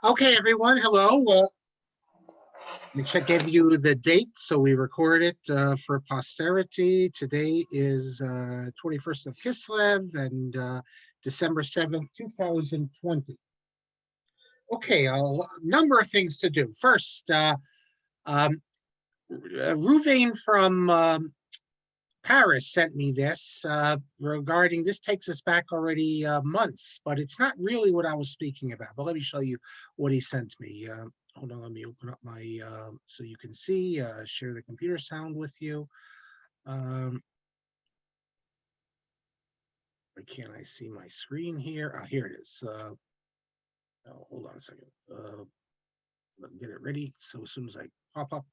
Okay, everyone, hello. Let me give you the date so we record it for posterity. Today is 21st of Kislev and December 7th, 2020. Okay, a number of things to do. First, Ruvain from Paris sent me this regarding, this takes us back already months, but it's not really what I was speaking about. But let me show you what he sent me. Hold on, let me open up my, so you can see, share the computer sound with you. Why can't I see my screen here? Here it is. Oh, hold on a second. Let me get it ready. So as soon as I pop up,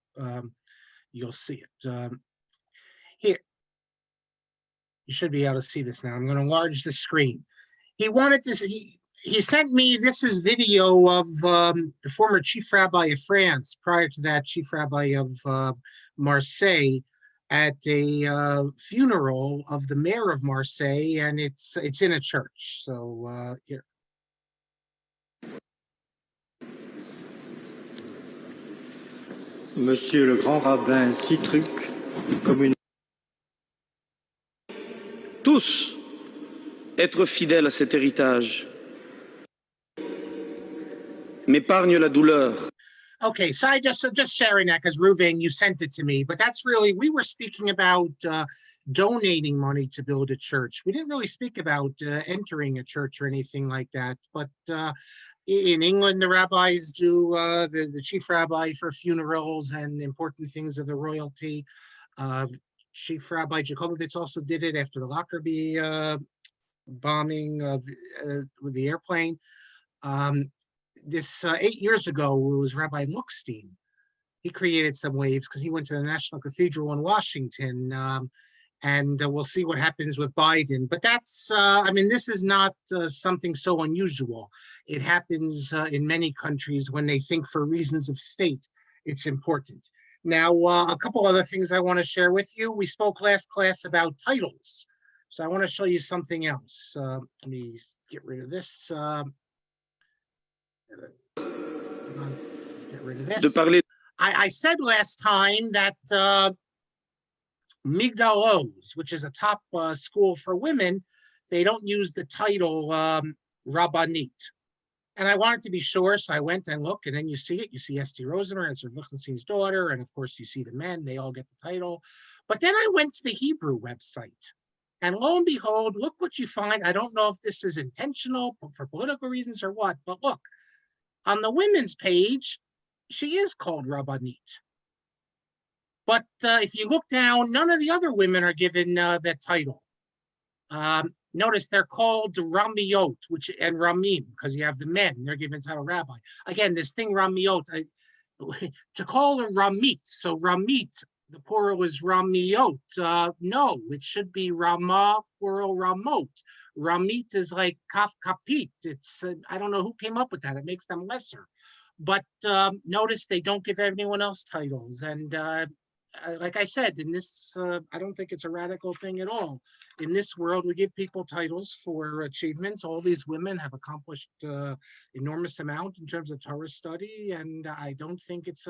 you'll see it. Here, you should be able to see this now. I'm going to enlarge the screen. He wanted this. He sent me, this is video of the former chief rabbi of France, prior to that chief rabbi of Marseille, at a funeral of the mayor of Marseille, and it's in a church. So here. Monsieur le grand rabbin Citruc, tous être fidèles à cet héritage m'épargne la douleur. Okay, so I just sharing that because Ruvain, you sent it to me, but that's really, we were speaking about donating money to build a church. We didn't really speak about entering a church or anything like that, but in England, the rabbis do, the chief rabbi for funerals and important things of the royalty. Chief Rabbi Jacobovitz also did it after the Lockerbie bombing with the airplane. This 8 years ago, it was Rabbi Lookstein. He created some waves because he went to the National Cathedral in Washington, and we'll see what happens with Biden. But that's, I mean, this is not something so unusual. It happens in many countries when they think for reasons of state, it's important. Now, a couple other things I want to share with you. We spoke last class about titles. So I want to show you something else. Let me get rid of this. Get rid of this. I said last time that Yigdal, which is a top school for women, they don't use the title Rabbanit. And I wanted to be sure, so I went and looked, and then you see it. You see Esther Rosenberg, it's Lichtenstein's daughter, and of course you see the men, they all get the title. But then I went to the Hebrew website, and lo and behold, look what you find. I don't know if this is intentional for political reasons or what, but look, on the women's page, she is called Rabbanit. But if you look down, none of the other women are given that title. Notice they're called Ramiot, and Ramim, because you have the men, they're given title rabbi. Again, this thing Ramiot, to call her Ramit, so Ramit, the plural is Ramiot. No, it should be Ramah, plural Ramot. Ramit is like kaf kapit. It's, I don't know who came up with that. It makes them lesser. But notice they don't give anyone else titles. And like I said, in this, I don't think it's a radical thing at all. In this world, we give people titles for achievements. All these women have accomplished enormous amount in terms of Torah study, and I don't think it's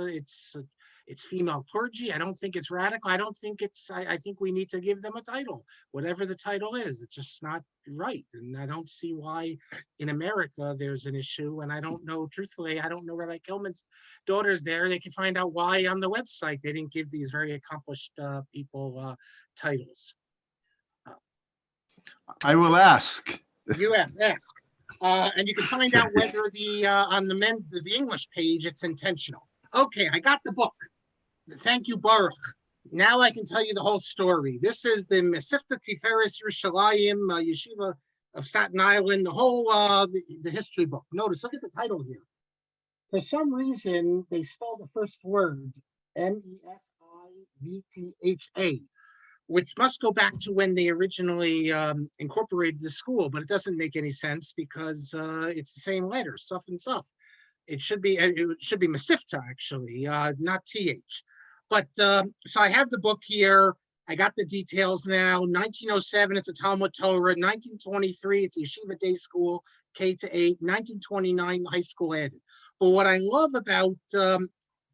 female clergy. I don't think it's radical. I don't think it's, I think we need to give them a title, whatever the title is. It's just not right. And I don't see why in America there's an issue. And I don't know, truthfully, I don't know Rabbi Kelman's daughter's there. They can find out why on the website they didn't give these very accomplished people titles. I will ask. You ask. And you can find out whether on the English page, it's intentional. Okay, I got the book. Thank you, Baruch. Now I can tell you the whole story. This is the Mesivta Tiferes Yerushalayim Yeshiva of Staten Island, the whole the history book. Notice, look at the title here. For some reason, they spelled the first word Mesivtha, which must go back to when they originally incorporated the school, but it doesn't make any sense because it's the same letters, Suf and Suf. It should be Mesivta, actually, not TH. But so I have the book here. I got the details now. 1907, it's a Talmud Torah. 1923, it's a Yeshiva Day School, K to 8. 1929, high school added. But what I love about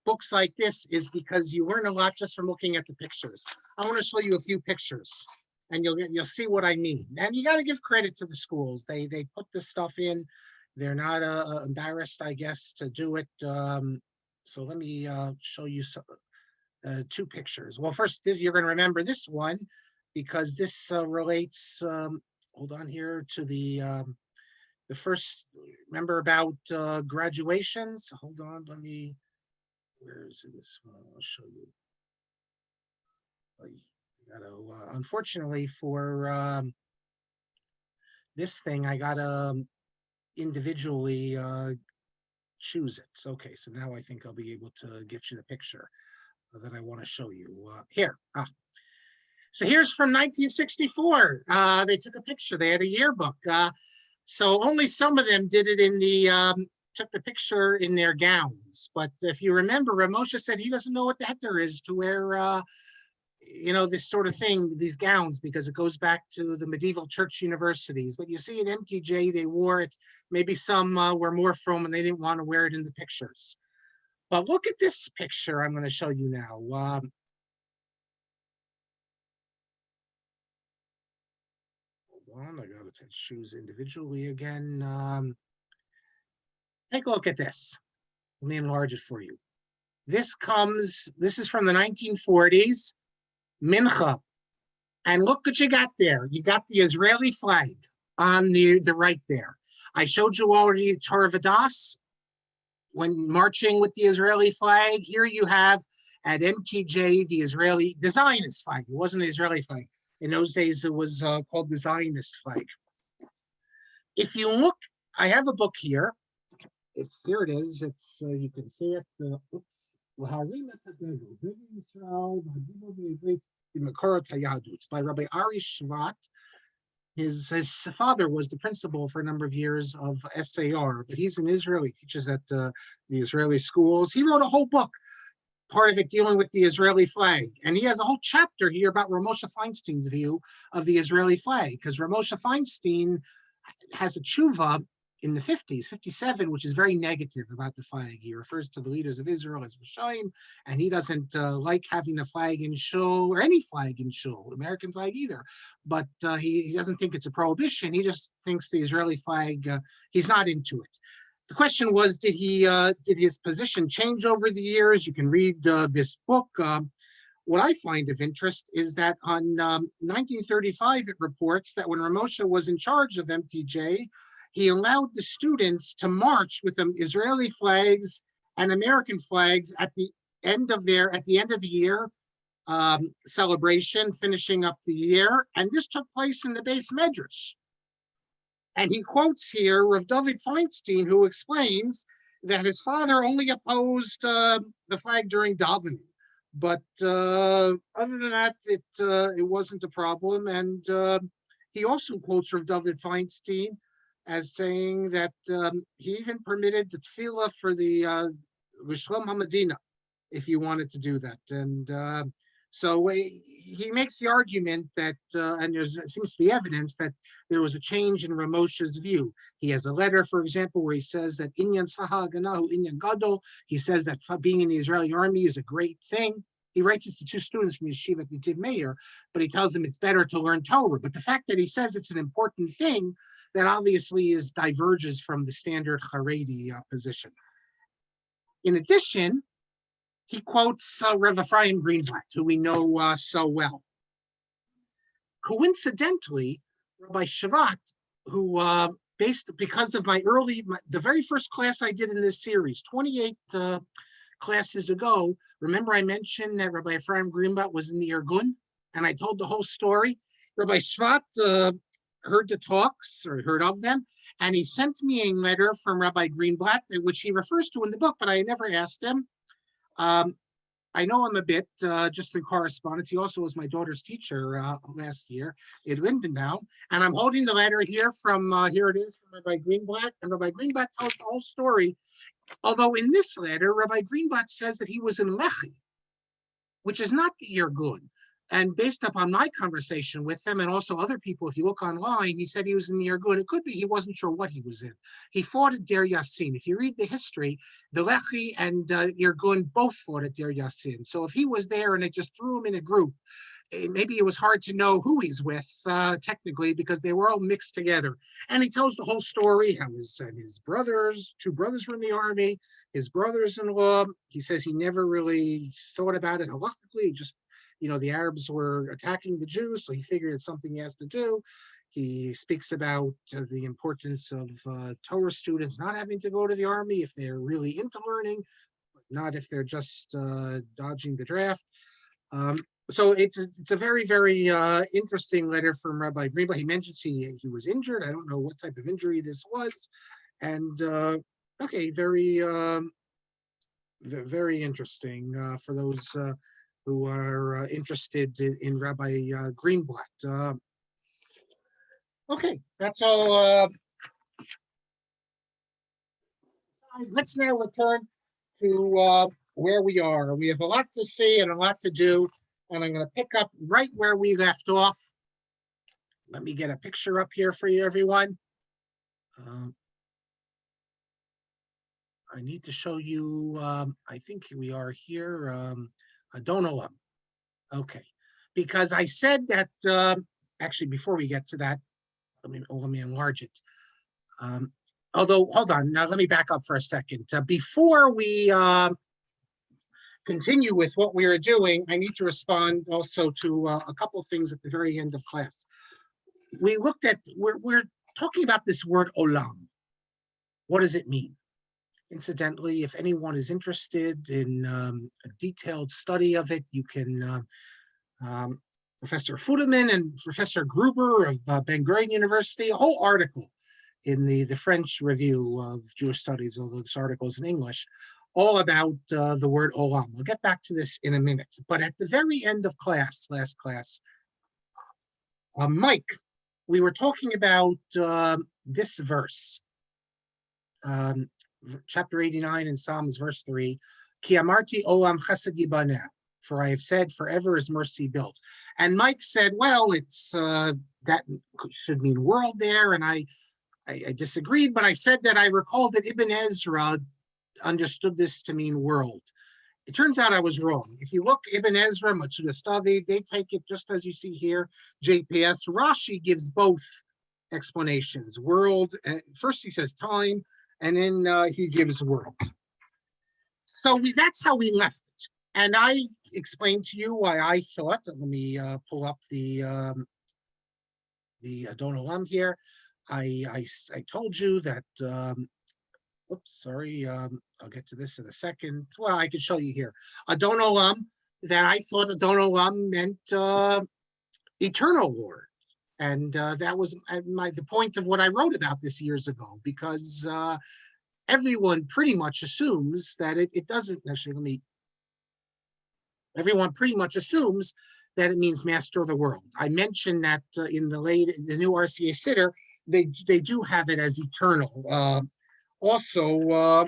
books like this is because you learn a lot just from looking at the pictures. I want to show you a few pictures, and you'll see what I mean. And you got to give credit to the schools. They put this stuff in. They're not embarrassed, I guess, to do it. So let me show you some, two pictures. Well, first, you're going to remember this one because this relates. Hold on here to the first. Remember about graduations? Hold on, let me. Where is this one? I'll show you. I gotta, unfortunately for this thing, I gotta individually choose it. Okay, so now I think I'll be able to get you the picture that I want to show you. Here. So here's from 1964. They took a picture. They had a yearbook. So only some of them did it in the took the picture in their gowns. But if you remember, Ramosha said he doesn't know what the heck there is to wear, this sort of thing, these gowns, because it goes back to the medieval church universities. But you see at MTJ, they wore it. Maybe some were more from and they didn't want to wear it in the pictures. But look at this picture I'm going to show you now. Hold on, I got to choose individually again. Take a look at this. Let me enlarge it for you. This is from the 1940s, Mincha. And look what you got there. You got the Israeli flag on the right there. I showed you already Torah Vadas when marching with the Israeli flag. Here you have at MTJ the Zionist flag. It wasn't the Israeli flag. In those days, it was called the Zionist flag. If you look, I have a book here. Here it is. It's you can see it. It's by Rabbi Ari Shvat. His father was the principal for a number of years of SAR, but he's an Israeli, teaches at the Israeli schools. He wrote a whole book, part of it dealing with the Israeli flag. And he has a whole chapter here about Ramosha Feinstein's view of the Israeli flag, because Ramosha Feinstein has a tshuva in the 50s, 57, which is very negative about the flag. He refers to the leaders of Israel as Rishayim, and he doesn't like having a flag in shul, or any flag in shul, American flag either. But he doesn't think it's a prohibition. He just thinks the Israeli flag, he's not into it. The question was, did his position change over the years? You can read this book. What I find of interest is that on 1935, it reports that when Ramosha was in charge of MTJ, he allowed the students to march with them Israeli flags and American flags at the end of the year celebration, finishing up the year. And this took place in the Beis Medrash. And he quotes here Rav David Feinstein, who explains that his father only opposed the flag during davening. But other than that, it wasn't a problem. And he also quotes Rav David Feinstein as saying that he even permitted the tefillah for the Rishlom HaMedina, if you wanted to do that. And so he makes the argument that, and there seems to be evidence that there was a change in Ramosha's view. He has a letter, for example, where he says that Inyan Saha Ganahu Inyan Gadol. He says that being in the Israeli army is a great thing. He writes this to two students from Yeshiva at Netiv Meir, but he tells them it's better to learn Torah. But the fact that he says it's an important thing, that obviously diverges from the standard Haredi position. In addition, he quotes Rav Ephraim Greenblatt, who we know so well. Coincidentally, Rabbi Shvat, who because of the very first class I did in this series, 28 classes ago, remember I mentioned that Rabbi Ephraim Greenblatt was in the Irgun, and I told the whole story. Rabbi Shvat heard the talks, or heard of them, and he sent me a letter from Rabbi Greenblatt, which he refers to in the book, but I never asked him. I know him a bit, just through correspondence. He also was my daughter's teacher last year at Lindenau. And I'm holding the letter here here it is, from Rabbi Greenblatt. And Rabbi Greenblatt tells the whole story. Although in this letter, Rabbi Greenblatt says that he was in Lechi, which is not the Irgun. And based upon my conversation with him and also other people, if you look online, he said he was in the Irgun. It could be he wasn't sure what he was in. He fought at Der Yassin. If you read the history, the Lechi and Irgun both fought at Der Yassin. So if he was there and they just threw him in a group, maybe it was hard to know who he's with technically because they were all mixed together. And he tells the whole story, how his brothers, two brothers were in the army, his brothers-in-law. He says he never really thought about it halakhically, just, the Arabs were attacking the Jews, so he figured it's something he has to do. He speaks about the importance of Torah students not having to go to the army if they're really into learning, but not if they're just dodging the draft. So it's a very, very interesting letter from Rabbi Greenblatt. He mentions he was injured. I don't know what type of injury this was. And okay, very, very interesting for those who are interested in Rabbi Greenblatt. Okay, that's all. Let's now return to where we are. We have a lot to see and a lot to do, and I'm going to pick up right where we left off. Let me get a picture up here for you, everyone. I need to show you, I think we are here, Adon Olam. Okay, because I said that, actually, before we get to that, let me enlarge it. Although, hold on, now let me back up for a second. Before we continue with what we are doing, I need to respond also to a couple of things at the very end of class. We looked at, we're talking about this word olam. What does it mean? Incidentally, if anyone is interested in a detailed study of it, you can, Professor Fudeman and Professor Gruber of Ben Gurion University, a whole article in the French Review of Jewish Studies, although this article is in English, all about the word olam. I'll get back to this in a minute. But at the very end of class, last class, Mike, we were talking about this verse. Chapter 89 in Psalms, verse 3, Ki amarti olam chesed yibaneh, for I have said, forever is mercy built. And Mike said, well, it's that should mean world there, and I disagreed, but I said that I recalled that Ibn Ezra understood this to mean world. It turns out I was wrong. If you look, Ibn Ezra, Matsuda Stavi, they take it just as you see here, JPS. Rashi gives both explanations. World, first he says time, and then he gives world. So that's how we left it. And I explained to you why I thought, let me pull up the Adon Olam here. I told you that, oops, sorry, I'll get to this in a second. Well, I could show you here. Adon Olam, that I thought Adon Olam meant eternal Lord. And that was the point of what I wrote about this years ago, because everyone pretty much assumes that it doesn't, actually, everyone pretty much assumes that it means master of the world. I mentioned that in the new RCA Siddur, they do have it as eternal. Also,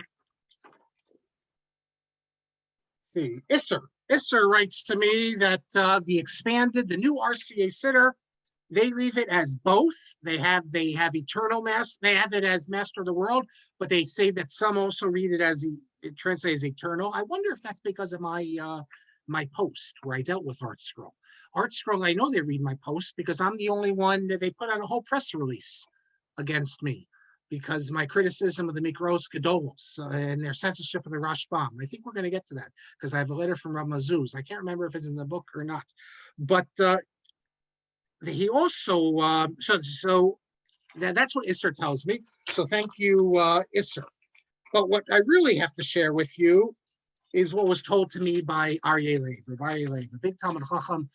see, Isser writes to me that the new RCA Siddur, they leave it as both. They have eternal mass. They have it as master of the world, but they say that some also read it as it translates as eternal. I wonder if that's because of my post where I dealt with Art Scroll. Art Scroll, I know they read my post because I'm the only one that they put out a whole press release against me because my criticism of the Mikros Gedolos and their censorship of the Rashbam. I think we're going to get to that because I have a letter from Rav Mazuz. I can't remember if it's in the book or not, but he also so that's what Isser tells me. So thank you, Isser. But what I really have to share with you is what was told to me by Aryeh Leib, a big Talmud Chacham,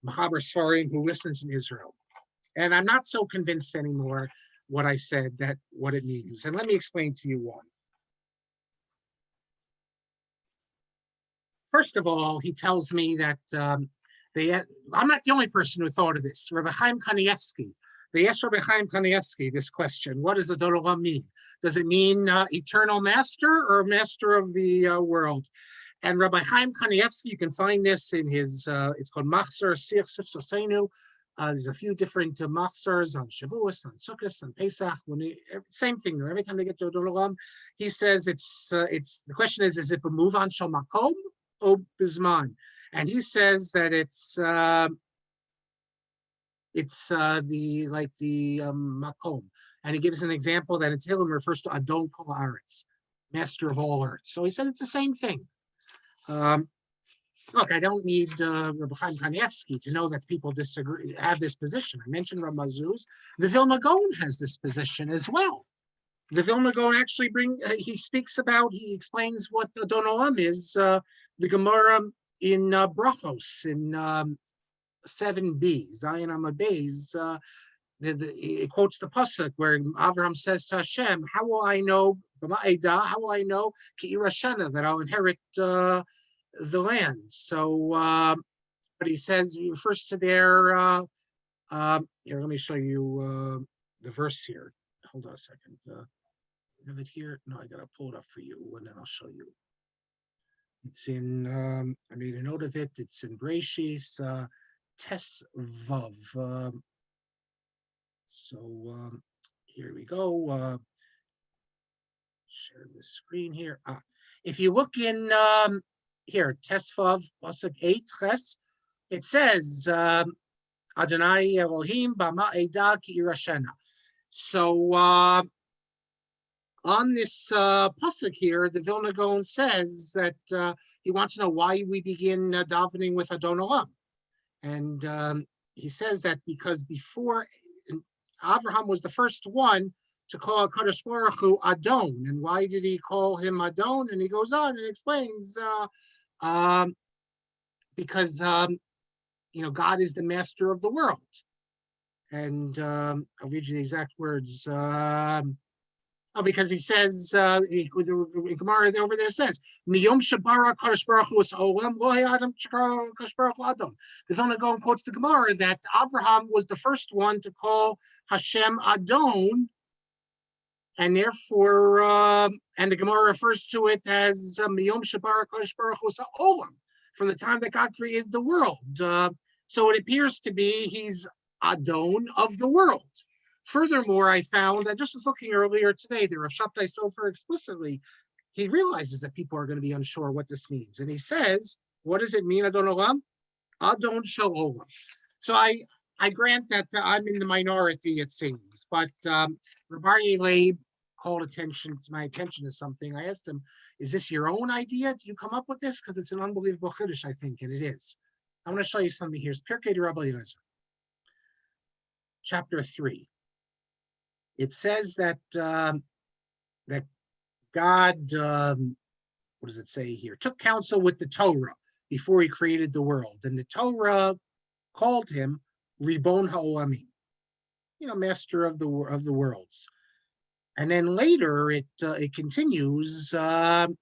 Machaber Sfarim, who listens in Israel. And I'm not so convinced anymore what I said, that what it means. And let me explain to you why. First of all, he tells me that I'm not the only person who thought of this. Rabbi Chaim Kanievsky, they asked Rabbi Chaim Kanievsky this question: what does the Adon Olam mean? Does it mean eternal master or master of the world? And Rabbi Chaim Kanievsky, you can find this in his, it's called Machzor Sir Sifsosenu. There's a few different machzors on Shavuos, on Sukkot, on Pesach. Same thing. Every time they get to Adon Olam, he says it's the question is it a move on shel makom or bisman? And he says that it's the makom. And he gives an example that in Tehillim refers to Adon Kol Haaretz, master of all earth. So he said it's the same thing. Look, I don't need Rabbi Chaim Kanievsky to know that people disagree, have this position. I mentioned Ramazuz. The Vilna Gaon has this position as well. The Vilna Gaon actually he explains what Adon Olam is. The Gemara in Brachos in 7b, Zion Amud Beis, it quotes the pasuk where Avraham says to Hashem, "How will I know? How will I know Ki Irashana, that I'll inherit the land?" So, but he says he refers to their. Here, let me show you the verse here. Hold on a second. Have it here? No, I gotta pull it up for you, and then I'll show you. It's in. I made a note of it. It's in Breshis Tes Vav. So here we go. Share the screen here. If you look in here, Tesvav, Pasuk 8, Ches, it says Adonai Elohim Bama Eda Ki Irashena. So on this pasuk here, the Vilna Gaon says that he wants to know why we begin davening with Adon Olam. And he says that because before Avraham was the first one to call Kadosh Baruch Hu Adon. And why did he call him Adon? And he goes on and explains because God is the master of the world. And I'll read you the exact words. Because he says, in Gemara over there says, Miyom Shabara Kadosh Baruch Hu Olam Lo Adam Kadosh Baruch Hu Adam. The Vilna Gaon quotes the Gemara that Avraham was the first one to call Hashem Adon, and therefore, and the Gemara refers to it as Miyom Shabara Kadosh Baruch Hu Olam, from the time that God created the world. So it appears to be he's Adon of the world. Furthermore, I found, I just was looking earlier today, the Rav Shabtai Sofer explicitly, he realizes that people are going to be unsure what this means. And he says, what does it mean, Adon Olam? Adon Shel Olam. So I grant that I'm in the minority, it seems. But Rabbi Leib called my attention to something. I asked him, is this your own idea? Did you come up with this? Because it's an unbelievable chiddush, I think, and it is. I want to show you something here. It's Pirkei de Rabbi Eliezer, chapter 3. It says that that God, what does it say here? Took counsel with the Torah before he created the world, and the Torah called him Ribon Ha'olamim, master of the worlds. And then later it continues. The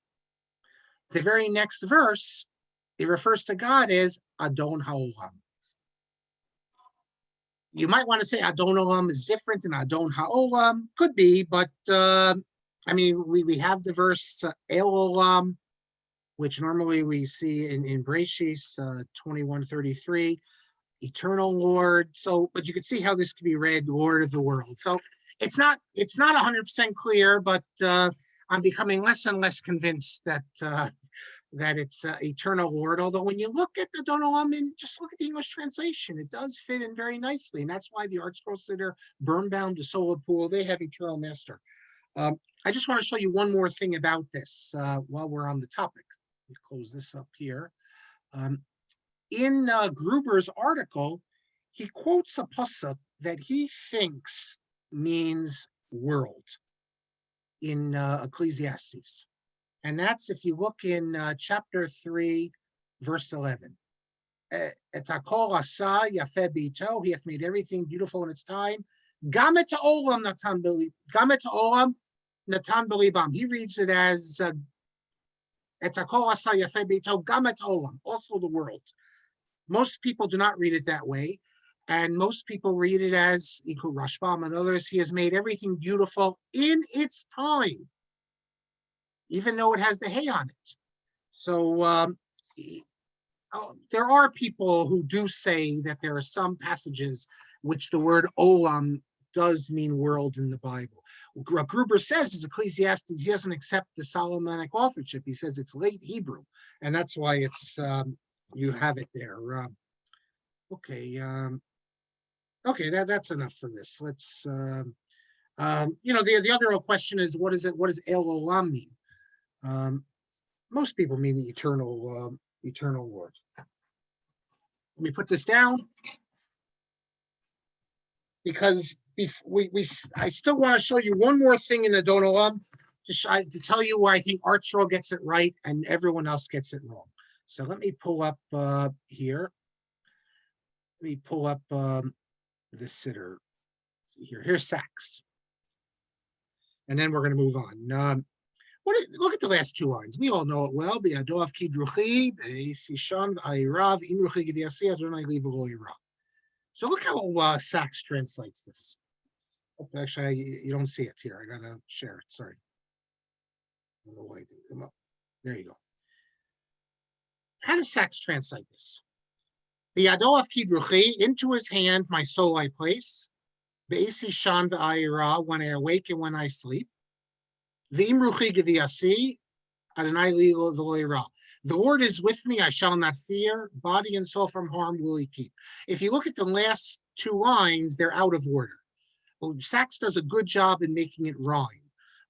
very next verse, it refers to God as Adon Ha'olam. You might want to say Adon Olam is different than Adon Ha'olam. Could be, but we have the verse El Olam, which normally we see in Breshis 21:33, eternal Lord. So, but you can see how this could be read, Lord of the world. So it's not 100% clear, but I'm becoming less and less convinced that it's eternal Lord. Although when you look at the Adon Olam and just look at the English translation, it does fit in very nicely. And that's why the Art Scroll Sitter, Birnbaum, the Solar Pool, they have eternal master. I just want to show you one more thing about this while we're on the topic. Let me close this up here. In Gruber's article, he quotes a pasuk that he thinks means world in Ecclesiastes. And that's if you look in chapter 3, verse 11. Etakol asa yafeh b'ito, he hath made everything beautiful in its time. Gam et ha'olam natan b'libam. He reads it as Etakol asa yafeh b'ito, gam et ha'olam, also the world. Most people do not read it that way. And most people read it as, equal Rashbam and others, he has made everything beautiful in its time, even though it has the hay on it. So there are people who do say that there are some passages which the word olam does mean world in the Bible. What Gruber says is Ecclesiastes, he doesn't accept the Solomonic authorship. He says it's late Hebrew, and that's why it's you have it there. Okay, okay, that's enough for this. Let's the other question is what does El Olam mean? Most people mean the eternal Lord. Let me put this down because I still want to show you one more thing in Adon Olam to tell you where I think ArtScroll gets it right and everyone else gets it wrong. So let me pull up here. Let me pull up the sitter. See here. Here's Sachs. And then we're going to move on. Look at the last two lines. We all know it well. So look how Sachs translates this. Oh, actually, you don't see it here. I gotta share it. Sorry. I don't know why I didn't come up. There you go. How does Sachs translate this? Into his hand my soul I place. When I awake and when I sleep. Adonai the Lord is with me, I shall not fear. Body and soul from harm will he keep. If you look at the last two lines, they're out of order. Well, Sachs does a good job in making it rhyme.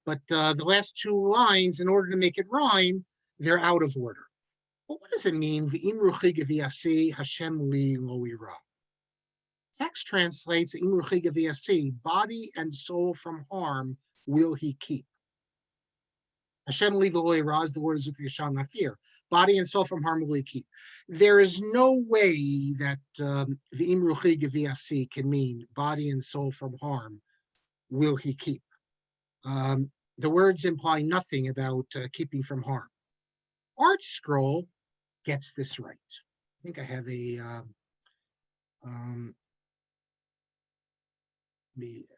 But the last two lines, in order to make it rhyme, they're out of order. Well, what does it mean? Hashem li lo ira. Sachs translates body and soul from harm will he keep. Hashem li lo ira, the word is with you, shall not fear. Body and soul from harm will he keep. There is no way that the imruchi geviasi can mean body and soul from harm will he keep. The words imply nothing about keeping from harm. ArtScroll gets this right. I think I have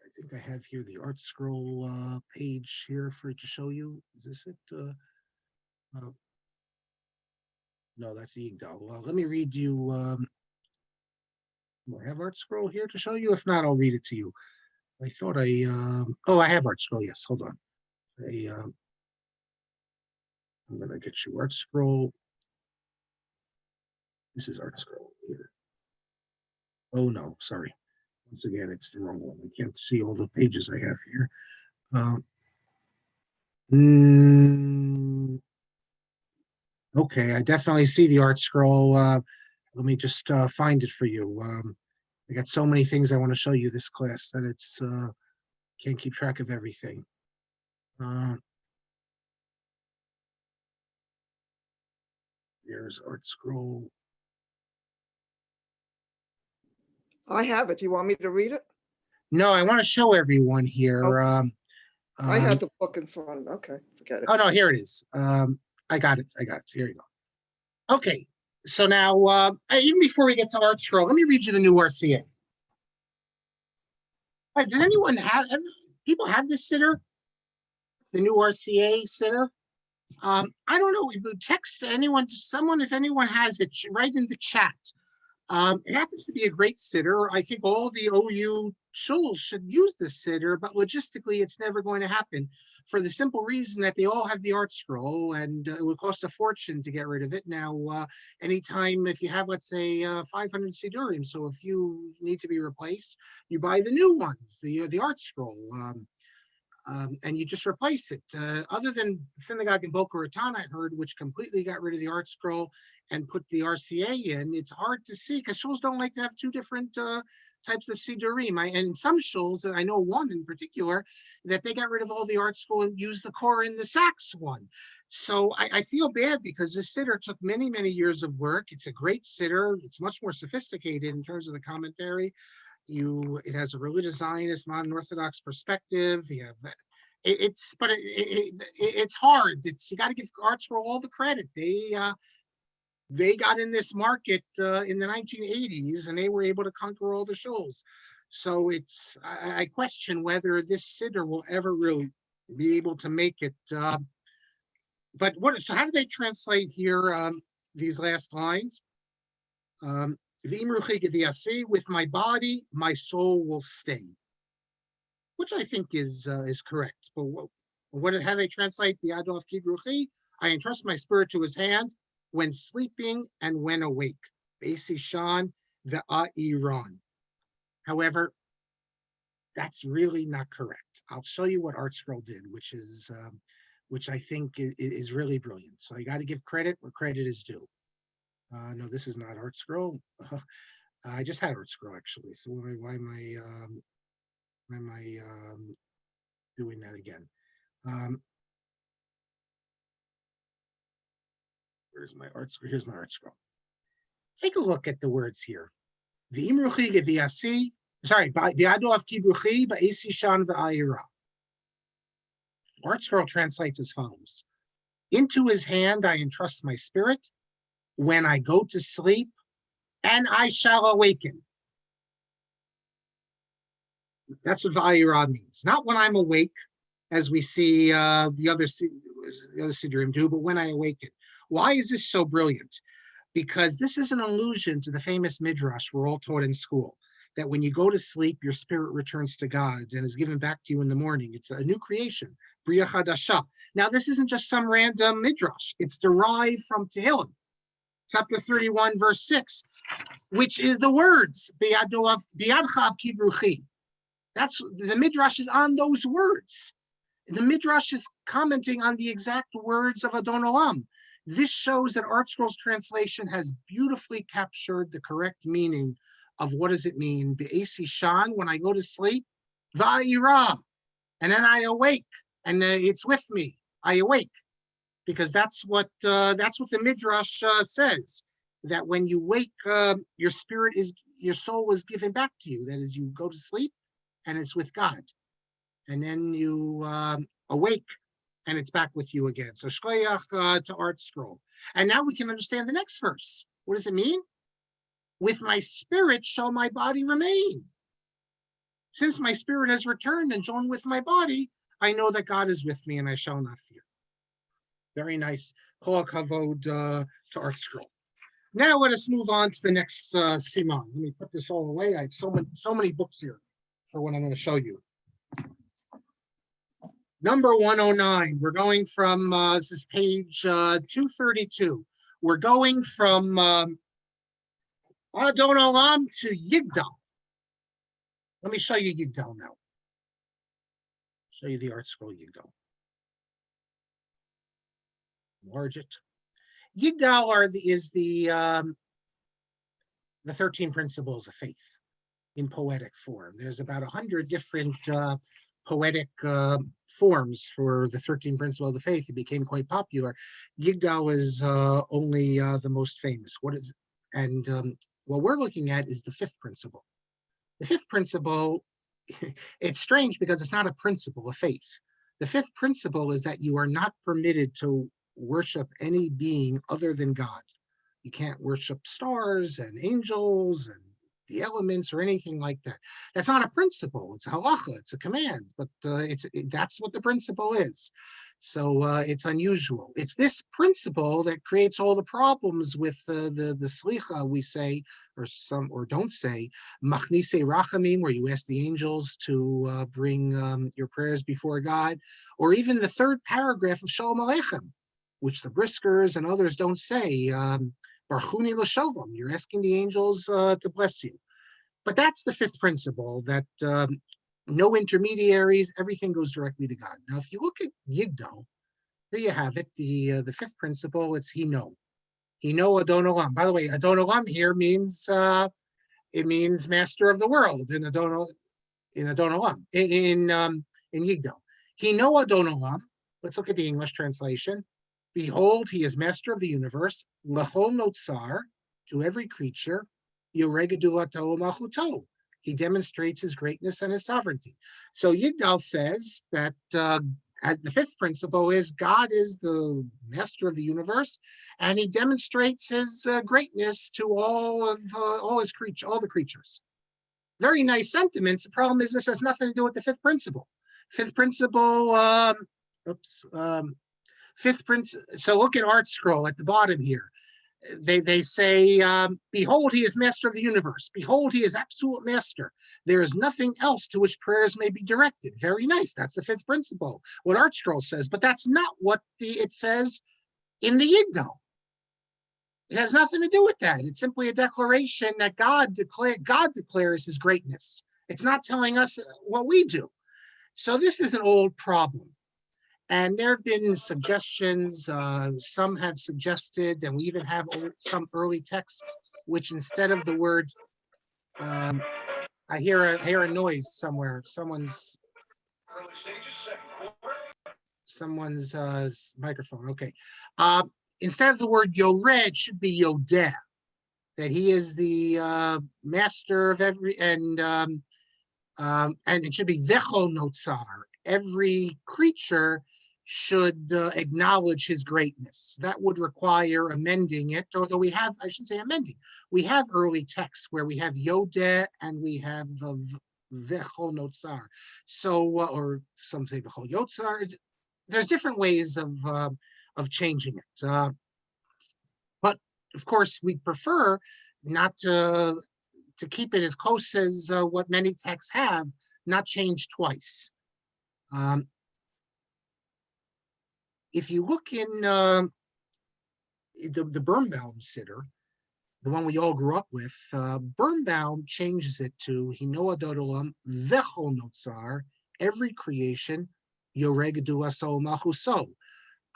I think I have here the ArtScroll page here for it to show you. Is this it? No, that's Yigdal. Let me read you. Do I have ArtScroll here to show you? If not, I'll read it to you. I thought I have ArtScroll. Yes, hold on. I'm gonna get you ArtScroll. This is ArtScroll here. Oh no, sorry. Once again, it's the wrong one. I can't see all the pages I have here. Okay, I definitely see the ArtScroll. Let me just find it for you. I got so many things I want to show you this class that it's can't keep track of everything. There's ArtScroll. I have it. Do you want me to read it? No, I want to show everyone here. Oh, I had the book in front of me. Okay, forget it. Oh no, here it is. I got it. Here you go. Okay, so now even before we get to ArtScroll, let me read you the new RCA. All right, does anyone people have this sitter? The new RCA sitter? I don't know. Text someone if anyone has it, right in the chat. It happens to be a great sitter. I think all the OU shuls should use this sitter, but logistically, it's never going to happen for the simple reason that they all have the ArtScroll, and it would cost a fortune to get rid of it. Now, anytime if you have, let's say, 500 sidurim, so if you need to be replaced, you buy the new ones, the ArtScroll. And you just replace it. Other than synagogue in Boca Raton, I heard, which completely got rid of the ArtScroll and put the RCA in, it's hard to see because shuls don't like to have two different types of sidurim. And some shuls, and I know one in particular, that they got rid of all the ArtScroll and used the core in the Sachs one. So I feel bad because this sitter took many, many years of work. It's a great sitter. It's much more sophisticated in terms of the commentary. It has a religious Zionist, modern Orthodox perspective. You have it's hard. You got to give ArtScroll all the credit. They got in this market in the 1980s, and they were able to conquer all the shuls. So I question whether this sitter will ever really be able to make it But so how do they translate here, these last lines? With my body, my soul will stay, which I think is correct. But how do they translate the Adon Kibruchi? I entrust my spirit to his hand when sleeping and when awake. Beisishan the Iran. However, that's really not correct. I'll show you what Art Scroll did, which I think is really brilliant. So you got to give credit where credit is due. No, this is not Art Scroll. I just had Art Scroll actually. So why am I doing that again? Where's my Art Scroll? Here's my Art Scroll. Take a look at the words here. The Imruchi Geviasi. Sorry, Bi'adov Kibruchi Ba'esi Shan V'ayira. Art Scroll translates as follows: into his hand I entrust my spirit when I go to sleep, and I shall awaken. That's what V'ayira means. Not when I'm awake, as we see the other Siddurim do, but when I awaken. Why is this so brilliant? Because this is an allusion to the famous midrash we're all taught in school, that when you go to sleep, your spirit returns to God and is given back to you in the morning. It's a new creation, Bria Chadasha. Now, this isn't just some random midrash. It's derived from Tehillim, chapter 31, verse 6, which is the words, Biadchav Kibruchi. That's the midrash is on those words. The midrash is commenting on the exact words of Adon Olam. This shows that Art Scroll's translation has beautifully captured the correct meaning of what does it mean? Be'esi shan, when I go to sleep, va'ira, and then I awake, and it's with me. I awake, because that's what the midrash says. That when you wake, your soul is given back to you. That is, you go to sleep, and it's with God, and then you awake, and it's back with you again. So shkoyach to Art Scroll, and now we can understand the next verse. What does it mean? With my spirit shall my body remain. Since my spirit has returned and joined with my body, I know that God is with me and I shall not fear. Very nice. Kol kavod to Art Scroll. Now let us move on to the next siman. Let me put this all away. I have so many books here for what I'm going to show you. Number 109. We're going from this is page 232. We're going from Adon Olam to Yigdal. Let me show you Yigdal now. Show you the Art Scroll Yigdal. Enlarge it. Yigdal is the 13 principles of faith in poetic form. There's about 100 different poetic forms for the 13 principles of the faith. It became quite popular. Yigdal is only the most famous. What we're looking at is the fifth principle. The fifth principle, it's strange because it's not a principle of faith. The fifth principle is that you are not permitted to worship any being other than God. You can't worship stars and angels and the elements or anything like that. That's not a principle. It's a halacha. It's a command. But that's what the principle is. So it's unusual. It's this principle that creates all the problems with the slicha we say, or don't say, machnise rachamim, where you ask the angels to bring your prayers before God, or even the third paragraph of Shalom Aleichem, which the Briskers and others don't say. Barchuni l'shalom, you're asking the angels to bless you. But that's the fifth principle, that no intermediaries, everything goes directly to God. Now, if you look at Yigdal, here you have it, the fifth principle, it's Hino. Hino Adon Olam. By the way, Adon Olam here means, it means master of the world in Adon Olam, in Yigdal. Hino Adon Olam, let's look at the English translation. Behold, he is master of the universe, L'chol notzar, to every creature, Yoregaduato Machuto. He demonstrates his greatness and his sovereignty. So Yigdal says that the fifth principle is God is the master of the universe, and he demonstrates his greatness to all the creatures. Very nice sentiments. The problem is this has nothing to do with the fifth principle. Fifth principle, Fifth principle. So look at Art Scroll at the bottom here. They say, behold, he is master of the universe. Behold, he is absolute master. There is nothing else to which prayers may be directed. Very nice. That's the fifth principle, what Art Scroll says. But that's not what it says in the Yigdal. It has nothing to do with that. It's simply a declaration that God declares his greatness. It's not telling us what we do. So this is an old problem. And there have been suggestions, some have suggested, and we even have some early texts, which instead of the word, I hear a noise somewhere. Someone's microphone. Okay. Instead of the word Yored, it should be Yodeh, that he is the master of every, and it should be Vechol Notzar. Every creature should acknowledge his greatness. That would require amending it, although we have, I shouldn't say amending, we have early texts where we have Yodeh and we have Vechol Notzar. So, or some say Vechol Yotzar. There's different ways of changing it. But of course, we prefer not to keep it as close as what many texts have, not change twice. If you look in the Birnbaum Siddur, the one we all grew up with, Birnbaum changes it to Hino Adon Olam Vechol Notzar, every creation, Yoreg Duaso Machuso.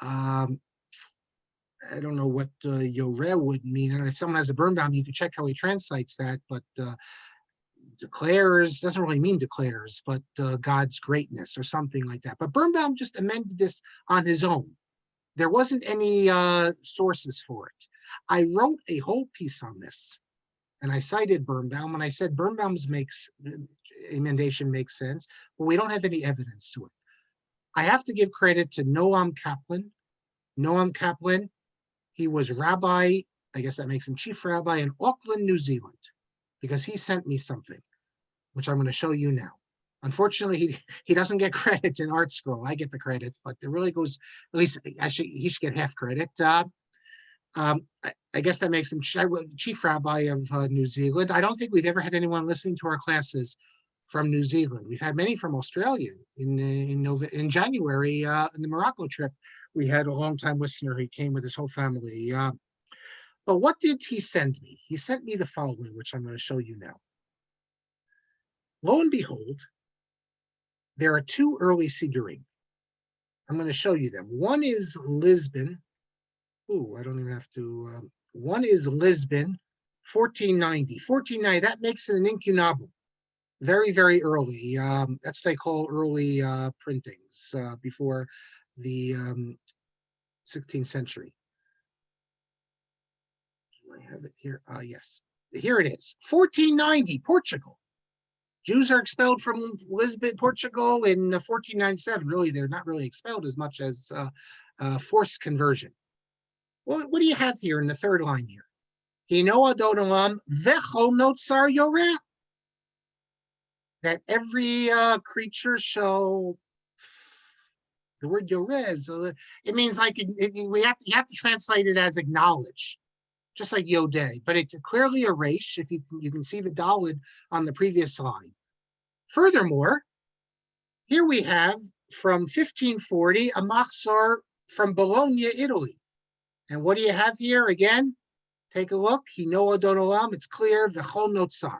I don't know what Yoreh would mean. And if someone has a Birnbaum, you can check how he translates that, but declares doesn't really mean declares, but God's greatness or something like that. But Birnbaum just amended this on his own. There wasn't any sources for it. I wrote a whole piece on this, and I cited Birnbaum, and I said Birnbaum's emendation makes sense, but we don't have any evidence to it. I have to give credit to Noam Kaplan. Noam Kaplan, he was rabbi, I guess that makes him chief rabbi in Auckland, New Zealand, because he sent me something, which I'm going to show you now. Unfortunately, he doesn't get credit in Art Scroll. I get the credit, but it really goes, at least actually he should get half credit. I guess that makes him chief rabbi of New Zealand. I don't think we've ever had anyone listening to our classes from New Zealand. We've had many from Australia. In January, in the Morocco trip, we had a longtime listener. He came with his whole family. But what did he send me? He sent me the following, which I'm going to show you now. Lo and behold, there are two early Siddurim. I'm going to show you them. One is Lisbon. Ooh, I don't even have to. One is Lisbon, 1490. 1490, that makes it an incunable. Very, very early. That's what they call early printings before the 16th century. Do I have it here? Yes. Here it is. 1490, Portugal. Jews are expelled from Lisbon, Portugal in 1497. Really, they're not really expelled as much as forced conversion. Well, what do you have here in the third line here? Hino Adon Olam Vechol Notzar Yoreh. That every creature shall, the word Yoreh, it means like, you have to translate it as acknowledge, just like Yodeh, but it's clearly a resh, if you can see the Daled on the previous line. Furthermore, here we have from 1540, a machzor from Bologna, Italy. And what do you have here again? Take a look, Hino Adon Olam, it's clear, Vechol Notzar.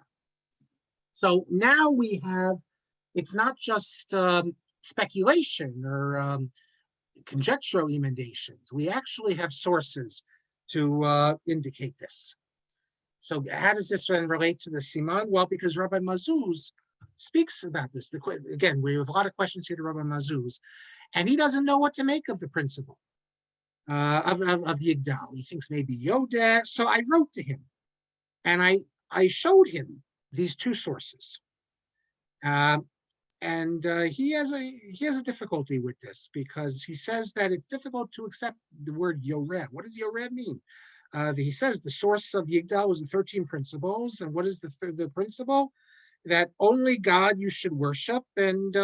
So now we have, it's not just speculation or conjectural emendations. We actually have sources to indicate this. So how does this then relate to the Siman? Well, because Rabbi Mazuz speaks about this. Again, we have a lot of questions here to Rabbi Mazuz, and he doesn't know what to make of the principle of Yigdal. He thinks maybe Yodeh. So I wrote to him, and I showed him these two sources, and he has a difficulty with this because he says that it's difficult to accept the word Yoreh. What does Yoreh mean? He says the source of Yigdal was the 13 principles, and what is the principle? That only God you should worship, and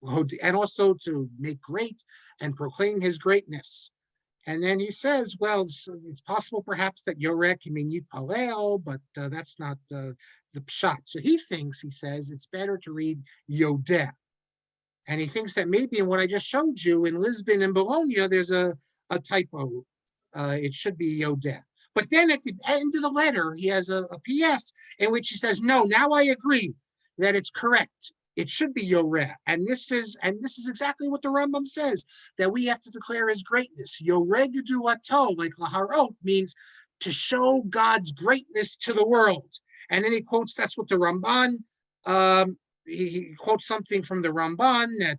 also to make great and proclaim his greatness. And then he says, well, it's possible perhaps that Yoreh can mean Yitpalel, but that's not the pshat. So he says, it's better to read Yodeh. And he thinks that maybe in what I just showed you in Lisbon and Bologna, there's a typo. It should be Yodeh. But then at the end of the letter, he has a PS in which he says, no, now I agree that it's correct. It should be Yoreh. And this is exactly what the Rambam says, that we have to declare his greatness. Yoreh geduato, like laharot, means to show God's greatness to the world. And then he quotes, that's what the Ramban, he quotes something from the Ramban that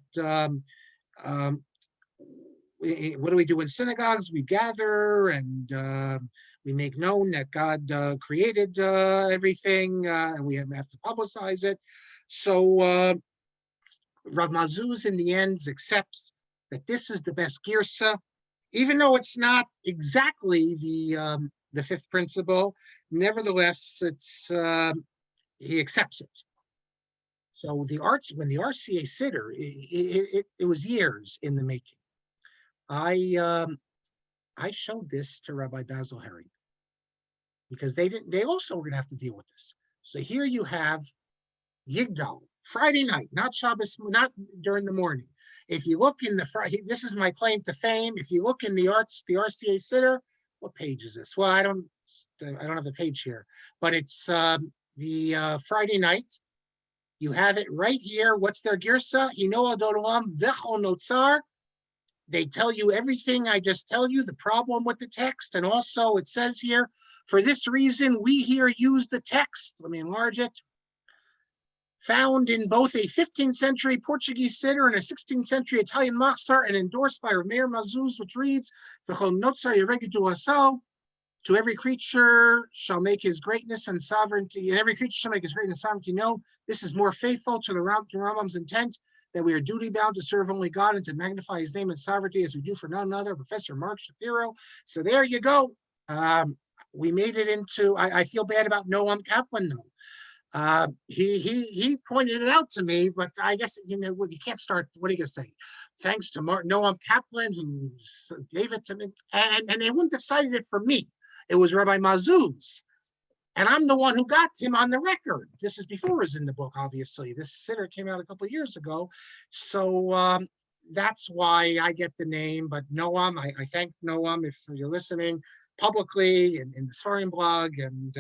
what do we do in synagogues? We gather and we make known that God created everything, and we have to publicize it. So Rav Mazuz in the end accepts that this is the best girsa, even though it's not exactly the fifth principle. Nevertheless, it's he accepts it. So when the RCA Siddur, it was years in the making. I showed this to Rabbi Basil Herring because they also were going to have to deal with this. So here you have Yigdal, Friday night, not Shabbos, not during the morning. If you look in this is my claim to fame. If you look in the RCA Siddur, what page is this? Well, I don't have the page here, but it's the Friday night. You have it right here. What's their girsa? Adon Olam v'chol notzar. They tell you everything I just tell you, the problem with the text. And also it says here, for this reason, we here use the text. Let me enlarge it. Found in both a 15th century Portuguese Siddur and a 16th century Italian Machzor, and endorsed by Meir Mazuz, which reads, V'chol notzar yeregedu aso. To every creature shall make his greatness and sovereignty, and every creature shall make his greatness and sovereignty known. This is more faithful to the Rambam's intent, that we are duty bound to serve only God and to magnify his name and sovereignty as we do for none other. Professor Marc Shapiro. So there you go. We made it into, I feel bad about Noam Kaplan though. He pointed it out to me, but I guess, you can't start, what are you gonna say? Thanks to Noam Kaplan who gave it to me, and they wouldn't have cited it for me. It was Rabbi Mazuz. And I'm the one who got him on the record. This is before it was in the book, obviously. This Siddur came out a couple of years ago. So that's why I get the name. But Noam, I thank Noam if you're listening publicly in the Sfarim blog. And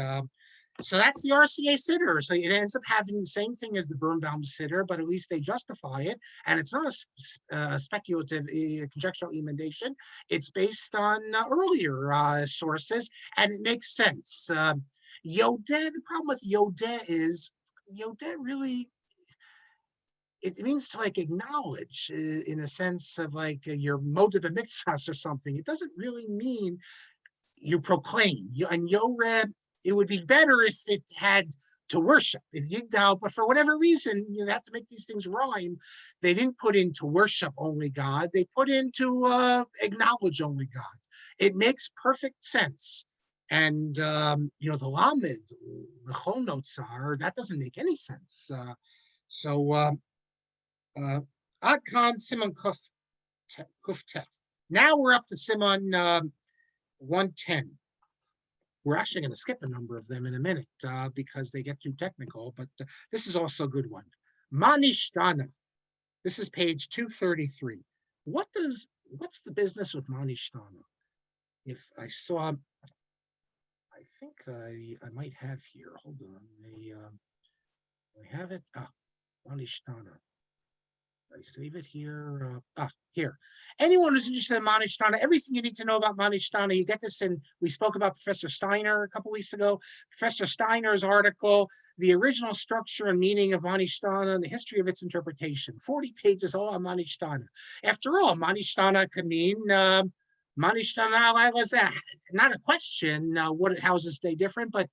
so that's the RCA Siddur. So it ends up having the same thing as the Birnbaum Siddur, but at least they justify it. And it's not a speculative, conjectural emendation. It's based on earlier sources, and it makes sense. Yodeh, the problem with Yodeh is, Yodeh really, it means to like acknowledge in a sense of like your motive of mitzvahs or something. It doesn't really mean you proclaim. And Yoreh, it would be better if it had to worship, if Yigdal, but for whatever reason, you have to make these things rhyme. They didn't put in to worship only God. They put in to acknowledge only God. It makes perfect sense. And, the Lamed, the Chol Notzar, that doesn't make any sense. Ad Khan Simon Kuftet. Now we're up to Simon 110. We're actually going to skip a number of them in a minute because they get too technical, but this is also a good one. Mah Nishtanah. This is page 233. What's the business with Mah Nishtanah? If I saw, I think I might have here. Hold on. I have it. Mah Nishtanah. I save it here. Here. Anyone who's interested in Mah Nishtanah, everything you need to know about Mah Nishtanah, you get this in, we spoke about Professor Steiner a couple weeks ago. Professor Steiner's article, The Original Structure and Meaning of Mah Nishtanah and the History of its Interpretation. 40 pages all on Mah Nishtanah. After all, Mah Nishtanah could mean Mah Nishtanah was not a question, how is this day different, but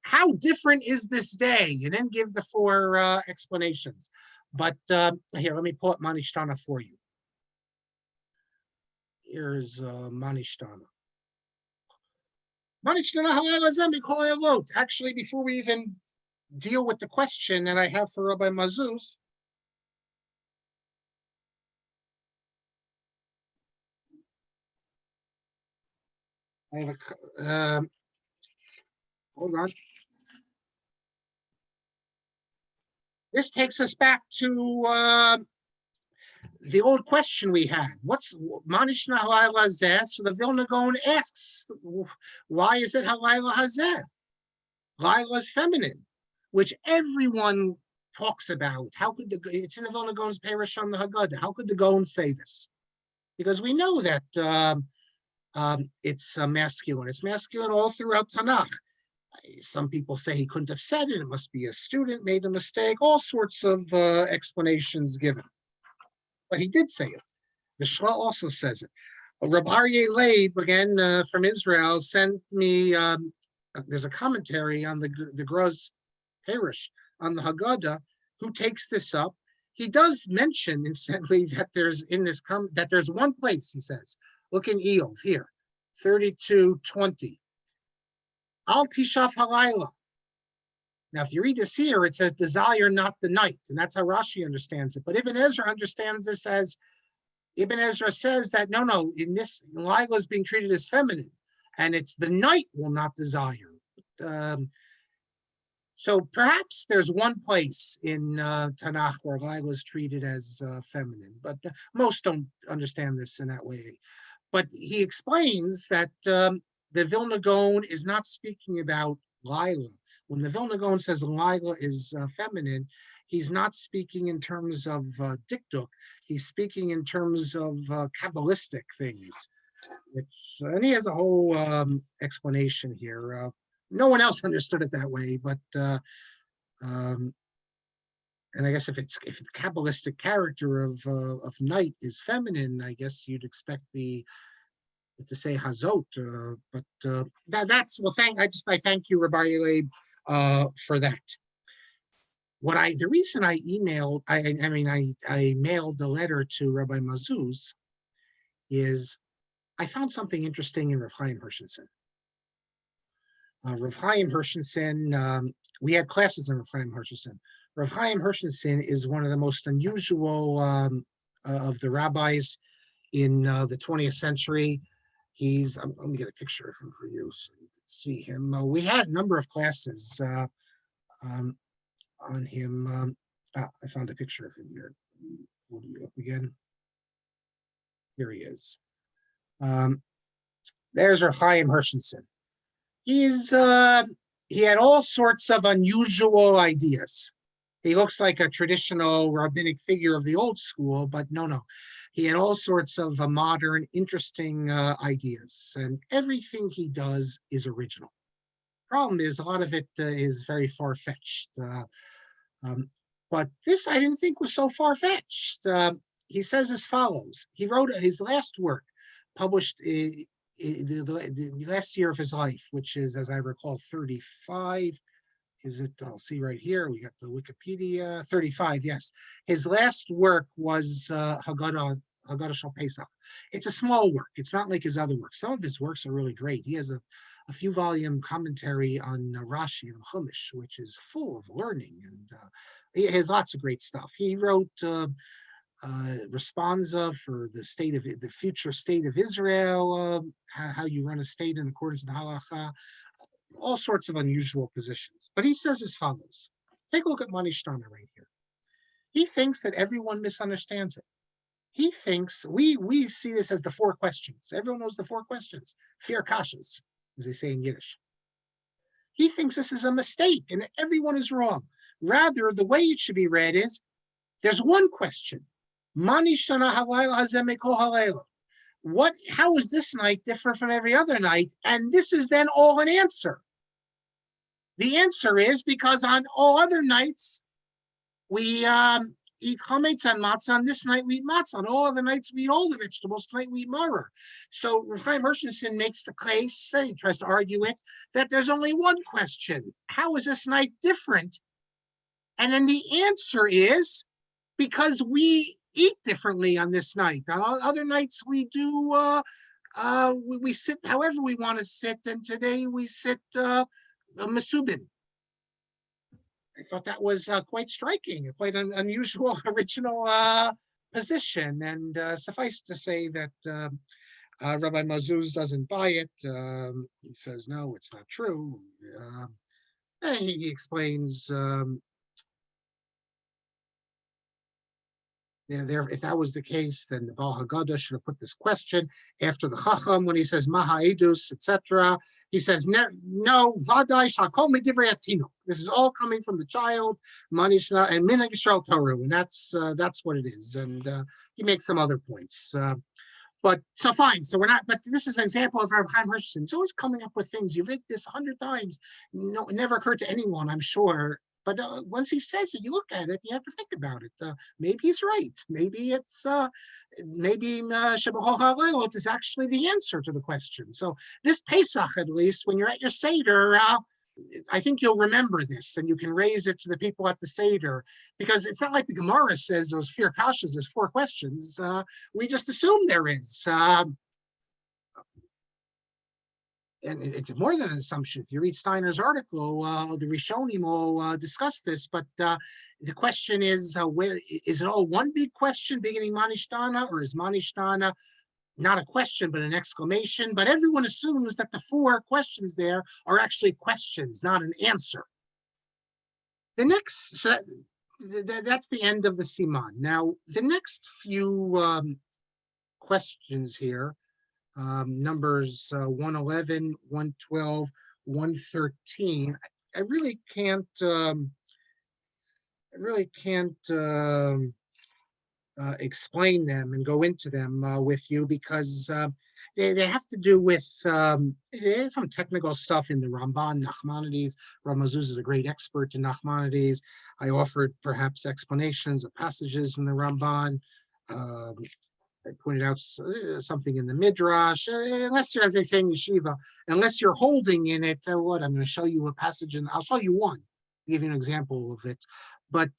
how different is this day? And then give the 4 explanations. But here, let me pull up Mah Nishtanah for you. Here's Mah Nishtanah. Mah Nishtanah. Actually, before we even deal with the question that I have for Rabbi Mazuz, I have hold on. This takes us back to the old question we had. What's Mah Nishtanah halayla hazeh? So the Vilna Gaon asks, why is it halayla hazeh? Laila is feminine, which everyone talks about. How could it's in the Vilna Gaon's parish on the Haggadah. How could the Gaon say this? Because we know that it's masculine. It's masculine all throughout Tanakh. Some people say he couldn't have said it. It must be a student made a mistake. All sorts of explanations given. But he did say it. The Shla also says it. Rabbi Aryeh Leib, again from Israel, sent me, there's a commentary on the Groz Parish on the Haggadah, who takes this up. He does mention, incidentally, that there's that there's one place, he says, look in Eov here, 32:20. Al Tishaf Halayla. Now, if you read this here, it says desire not the night, and that's how Rashi understands it. But Ibn Ezra understands this as, Ibn Ezra says that no, in this, Laila is being treated as feminine, and it's the night will not desire. So perhaps there's one place in Tanakh where Laila is treated as feminine, but most don't understand this in that way. But he explains that the Vilna Gaon is not speaking about Laila. When the Vilna Gaon says Laila is feminine, he's not speaking in terms of dikduk. He's speaking in terms of Kabbalistic things. And he has a whole explanation here. No one else understood it that way, but and I guess if the Kabbalistic character of night is feminine, I guess you'd expect it to say hazot. But that's well. I thank you, Rabbi Leib, for that. The reason I emailed, I mailed the letter to Rabbi Mazuz is I found something interesting in Rav Chaim Hershenson. Rav Chaim Hershenson, we had classes in Rav Chaim Hershenson. Rav Chaim Hershenson is one of the most unusual of the rabbis in the 20th century. Let me get a picture of him for you so you can see him. We had a number of classes on him. I found a picture of him here. Hold you up again. Here he is. There's Rav Chaim Hershenson. He had all sorts of unusual ideas. He looks like a traditional rabbinic figure of the old school, but no. He had all sorts of modern, interesting ideas, and everything he does is original. Problem is, a lot of it is very far-fetched. But this I didn't think was so far-fetched. He says as follows. He wrote his last work, published the last year of his life, which is, as I recall, 35. Is it? I'll see right here. We got the Wikipedia. 35. Yes, his last work was Haggadah Shal Pesach. It's a small work. It's not like his other works. Some of his works are really great. He has a few volume commentary on Rashi and Chumash, which is full of learning, and he has lots of great stuff. He wrote responsa for the future state of Israel, how you run a state in accordance with halacha, all sorts of unusual positions. But he says as follows. Take a look at Mah Nishtanah right here. He thinks that everyone misunderstands it. He thinks we see this as the four questions. Everyone knows the four questions. Fear kashas, as they say in Yiddish. He thinks this is a mistake and everyone is wrong. Rather, the way it should be read is, there's one question. Mah Nishtanah halayla hazeh mikol halayla. How is this night different from every other night? And this is then all an answer. The answer is because on all other nights, we eat chametz and matzah. On this night, we eat matzah. On all other nights, we eat all the vegetables. Tonight, we eat maror. So Rav Chaim Hershenson makes the case, he tries to argue it, that there's only one question. How is this night different? And then the answer is because we eat differently on this night. On other nights, we do, we sit however we want to sit. And today, we sit Mesubin. I thought that was quite striking, quite an unusual, original position. And suffice to say that Rabbi Mezuz doesn't buy it. He says, no, it's not true. And he explains, if that was the case, then the Baal Haggadah should have put this question after the Chacham when he says Maha Edus, etc. He says, no, Vadai Shakol Medivrei Atinu. This is all coming from the child, Mah Nishtanah and Minhag Yisrael Torah, and that's what it is. And he makes some other points. But so fine. So we're not. But this is an example of Rabbi Chaim Hirschson. He's always coming up with things. You've read this 100 times. No, it never occurred to anyone, I'm sure. But once he says it, you look at it, you have to think about it. Maybe he's right. Maybe it's maybe Shebachol Halilot is actually the answer to the question. So this Pesach, at least, when you're at your Seder, I think you'll remember this, and you can raise it to the people at the Seder, because it's not like the Gemara says those fear kashas, there's 4 questions. We just assume there is. And it's more than an assumption. If you read Steiner's article, the Rishonim will discuss this, but the question is, where is it all one big question beginning Mah Nishtanah, or is Mah Nishtanah not a question, but an exclamation? But everyone assumes that the 4 questions there are actually questions, not an answer. The next, so that's the end of the Siman. Now, the next few questions here, numbers 111, 112, 113. I really can't explain them and go into them with you, because they have to do with there's some technical stuff in the Ramban, Nachmanides. Rav Mezuz is a great expert in Nachmanides. I offered perhaps explanations of passages in the Ramban. I pointed out something in the Midrash. Unless you're, as they say in Yeshiva, unless you're holding in it, I'm going to show you a passage, and I'll show you one, give you an example of it. But,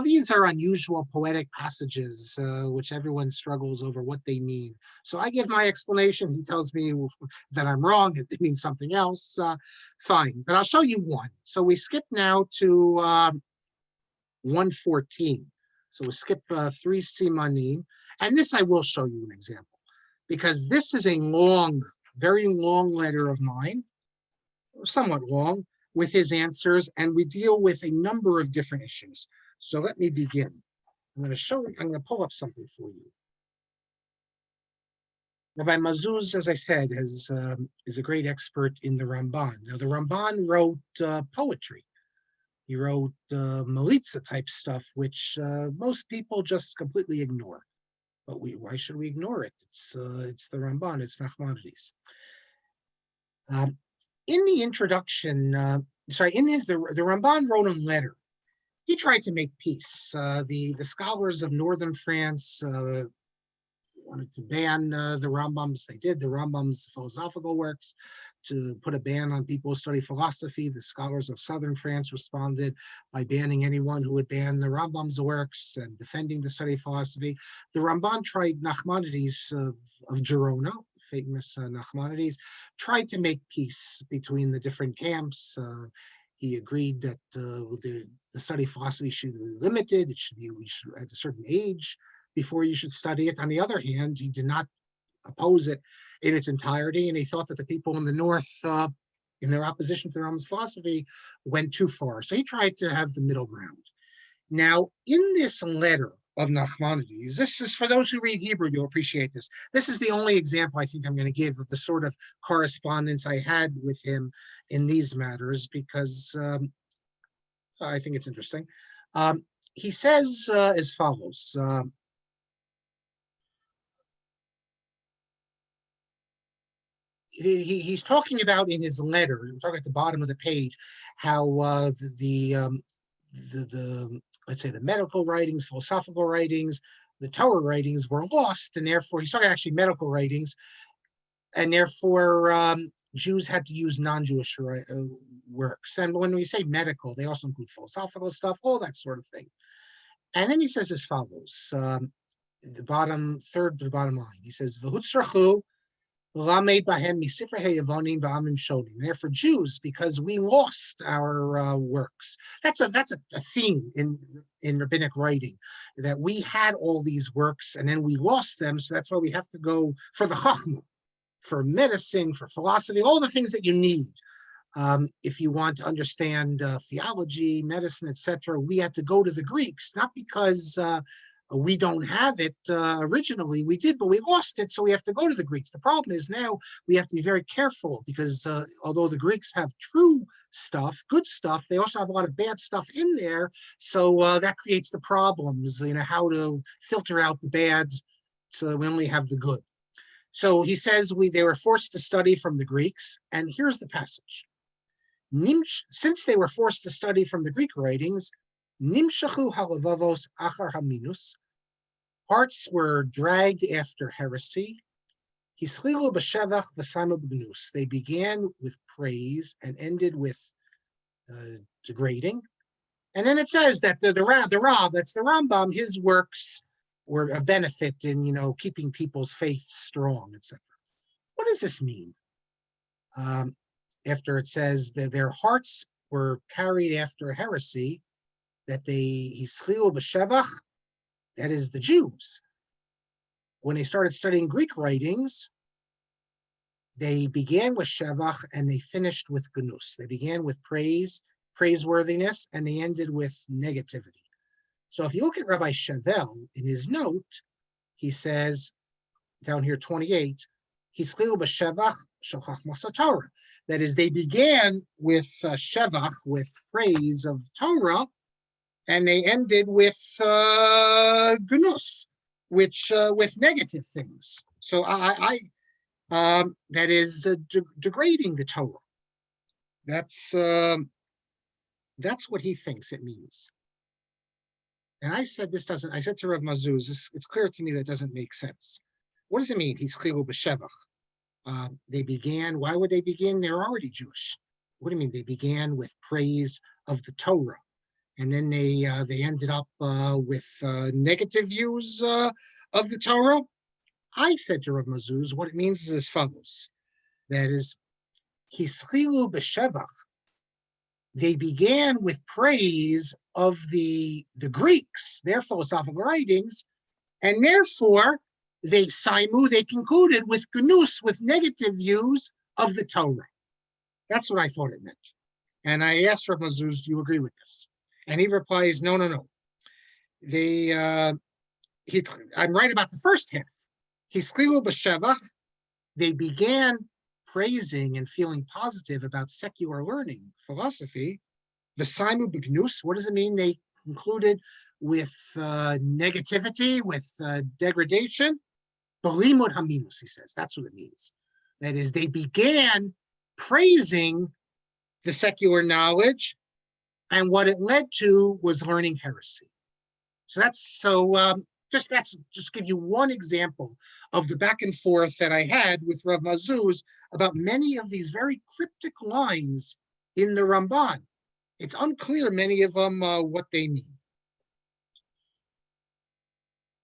these are unusual poetic passages, which everyone struggles over what they mean. So I give my explanation. He tells me that I'm wrong. It means something else. Fine. But I'll show you one. So we skip now to 114. So we skip 3 simanim. And this I will show you an example, because this is a long, very long letter of mine, somewhat long, with his answers, and we deal with a number of different issues. So let me begin. I'm going to pull up something for you. Rabbi Mezuz, as I said, is a great expert in the Ramban. Now, the Ramban wrote poetry. He wrote Melitza type stuff, which most people just completely ignore. But why should we ignore it? It's the Ramban, it's Nachmanides. In the introduction, the Ramban wrote a letter. He tried to make peace. The scholars of northern France wanted to ban the Rambam's. They did the Rambam's philosophical works, to put a ban on people who study philosophy. The scholars of southern France responded by banning anyone who would ban the Rambam's works and defending the study of philosophy. The Ramban tried, Nachmanides of Gerona, famous Nachmanides, tried to make peace between the different camps. He agreed that the study of philosophy should be limited. It should be at a certain age before you should study it. On the other hand, he did not oppose it in its entirety, and he thought that the people in the north, in their opposition to the Rambam's philosophy, went too far. So he tried to have the middle ground. Now, in this letter of Nachmanides, this is, for those who read Hebrew, you'll appreciate this. This is the only example I think I'm going to give of the sort of correspondence I had with him in these matters, because I think it's interesting. He says as follows. He's talking about in his letter, we're talking at the bottom of the page, how the let's say the medical writings, philosophical writings, the Torah writings were lost, and therefore he's talking actually medical writings, and therefore Jews had to use non-Jewish works. And when we say medical, they also include philosophical stuff, all that sort of thing. And then he says as follows, the bottom third to the bottom line. He says, "V'hutzrachu therefore Jews, because we lost our works." That's a theme in rabbinic writing, that we had all these works and then we lost them, so that's why we have to go for the Chachma. for medicine, for philosophy, all the things that you need. If you want to understand theology, medicine, etc., we had to go to the Greeks, not because we don't have it originally. We did, but we lost it, so we have to go to the Greeks. The problem is now we have to be very careful because although the Greeks have true stuff, good stuff, they also have a lot of bad stuff in there. So that creates the problems, how to filter out the bad so we only have the good. So he says they were forced to study from the Greeks, and here's the passage. Since they were forced to study from the Greek writings, nimshachu halavavos achar haminus, hearts were dragged after heresy. Hischilu b'shevach v'saimu b'gnus. They began with praise and ended with degrading. And then it says that the Rab, that's the Rambam, his works were a benefit in keeping people's faith strong, etc. What does this mean? After it says that their hearts were carried after heresy, that they hischilu b'shevach, that is the Jews. When they started studying Greek writings, they began with shevach and they finished with gnus. They began with praiseworthiness, and they ended with negativity. So if you look at Rabbi Shavel in his note, he says down here 28, hischilu b'shevach shel chachmas Torah. That is, they began with shevach, with praise of Torah, and they ended with gnus, which with negative things. So that is degrading the Torah. That's what he thinks it means. And I said this doesn't. I said to Rav Mazuz, it's clear to me that doesn't make sense. What does it mean? He's chilu b'shevach. They began. Why would they begin? They're already Jewish. What do you mean? They began with praise of the Torah, and then they ended up with negative views of the Torah. I said to Rav Mazuz, what it means is as follows. That is, hischilu b'shevach. They began with praise of the Greeks, their philosophical writings, and therefore they concluded with gnus, with negative views of the Torah. That's what I thought it meant. And I asked Rav Mazuz, do you agree with this? And he replies, no. I'm right about the first half. Hischilu b'shevach, they began praising and feeling positive about secular learning, philosophy. V'saimu b'gnus, what does it mean? They concluded with negativity, with degradation. B'limud haminus, he says. That's what it means. That is, they began praising the secular knowledge, and what it led to was learning heresy. Just give you one example of the back and forth that I had with Rav Mazuz about many of these very cryptic lines in the Ramban. It's unclear, many of them, what they mean.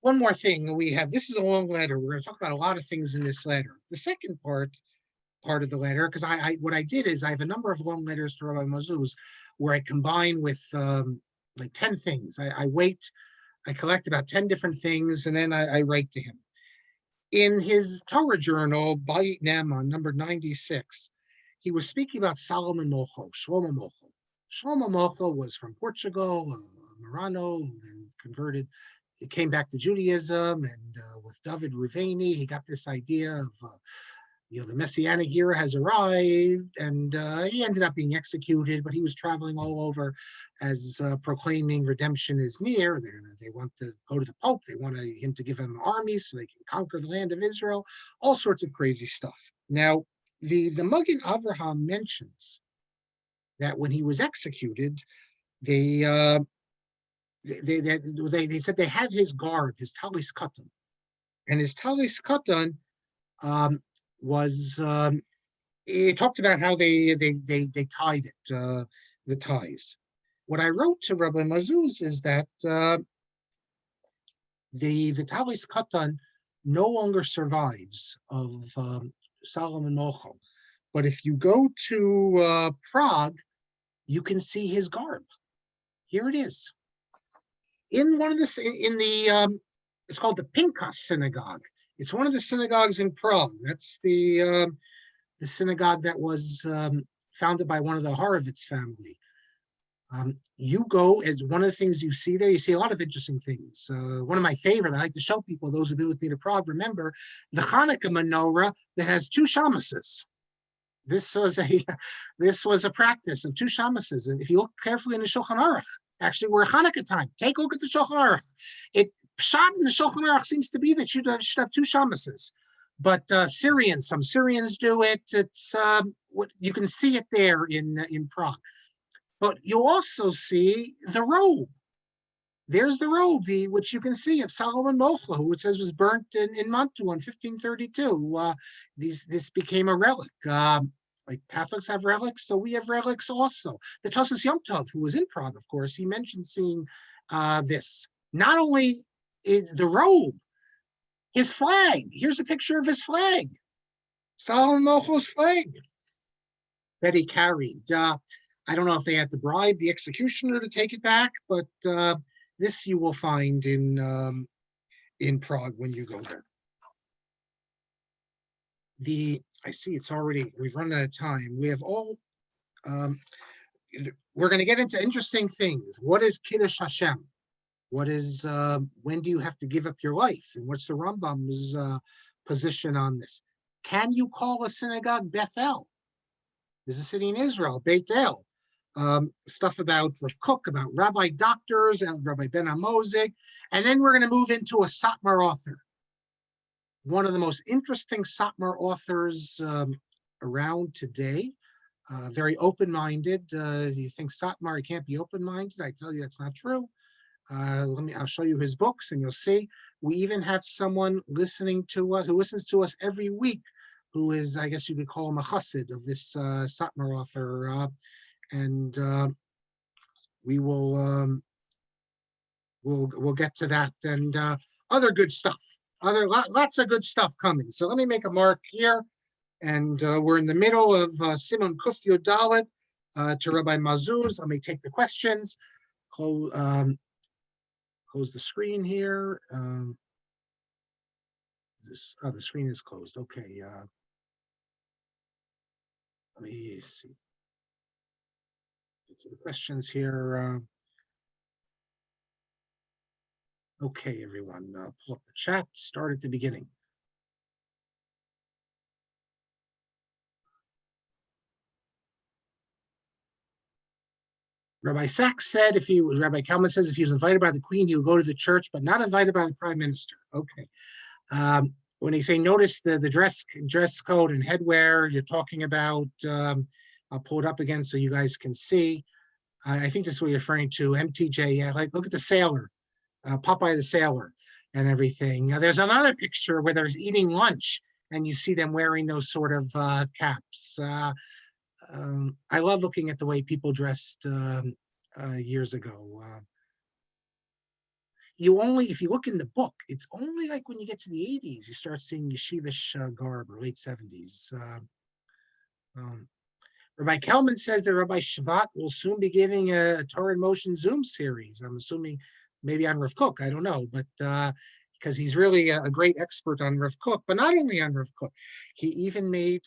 One more thing we have. This is a long letter. We're going to talk about a lot of things in this letter. The second part of the letter, because what I did is I have a number of long letters to Rabbi Mazuz where I combine with like 10 things. I collect about 10 different things, and then I write to him. In his Torah journal, Bayit Nema, number 96, he was speaking about Solomon Molcho, Shlomo Molcho. Shlomo Molcho was from Portugal, Marano, and converted. He came back to Judaism, and with David Ruveni, he got this idea of the Messianic era has arrived, and he ended up being executed, but he was traveling all over as proclaiming redemption is near. They want to go to the Pope. They want him to give them armies so they can conquer the land of Israel, all sorts of crazy stuff. Now, the Magen Avraham mentions that when he was executed, they said they had his garb, his talis katan. And his talis katan was it talked about how they tied it, the ties. What I wrote to Rabbi Mazuz is that the talis katan no longer survives of Solomon Molcho, but if you go to Prague, you can see his garb. Here it is. In one of the it's called the Pinkas synagogue It's one of the synagogues in Prague. That's the synagogue that was founded by one of the Horowitz family. You go, as one of the things you see there, you see a lot of interesting things. One of my favorite, I like to show people, those who've been with me to Prague, remember the Hanukkah menorah that has two shamases. This was a practice of two shamases. And if you look carefully in the Shulchan Aruch, actually we're Hanukkah time. Take a look at the Shulchan Aruch. It shot in the Shulchan Aruch seems to be that you should have two shamases. But some Syrians do it. It's what you can see it there in Prague. But you also see the robe. There's the robe, which you can see of Solomon Molcho, who it says was burnt in Mantua in 1532. This became a relic. Like Catholics have relics, so we have relics also. The Tosas Yom Tov, who was in Prague, of course, he mentioned seeing this. Not only is the robe, his flag. Here's a picture of his flag. Solomon Molcho's flag that he carried. I don't know if they had to bribe the executioner to take it back, but this you will find in Prague when you go there. I see we've run out of time. We have all, we're going to get into interesting things. What is Kiddush Hashem? What is, when do you have to give up your life? And what's the Rambam's position on this? Can you call a synagogue Bethel? There's a city in Israel, Beit El. Stuff about Rav Kook, about rabbi doctors, and Rabbi Ben Amozik. And then we're going to move into a Satmar author. One of the most interesting Satmar authors around today. Very open-minded. You think Satmar can't be open-minded? I tell you that's not true. I'll show you his books and you'll see. We even have someone listening to us, who listens to us every week, who is, I guess you could call him a chassid of this Satmar author. And we will we'll get to that and other good stuff. Lots of good stuff coming. So let me make a mark here, and we're in the middle of Simon Kuf Yud Dalet to Rabbi Mazuz. Let me take the questions. Close the screen here. The screen is closed. Okay. Let me see. Get to the questions here. Okay, everyone, pull up the chat. Start at the beginning. Rabbi Sachs said Rabbi Kalman says if he was invited by the Queen, he would go to the church, but not invited by the Prime Minister. Okay. When they say notice the dress code and headwear, you're talking about, I'll pull it up again so you guys can see. I think this is what you're referring to, MTJ. Yeah, like look at the sailor, Popeye the Sailor and everything. Now, there's another picture where there's eating lunch and you see them wearing those sort of caps. I love looking at the way people dressed years ago. If you look in the book, it's only like when you get to the 80s, you start seeing yeshivish garb, or late 70s. Rabbi Kelman says that Rabbi Shvat will soon be giving a Torah in Motion Zoom series. I'm assuming maybe on Rav Kook, I don't know, but because he's really a great expert on Rav Kook, but not only on Rav Kook, he even made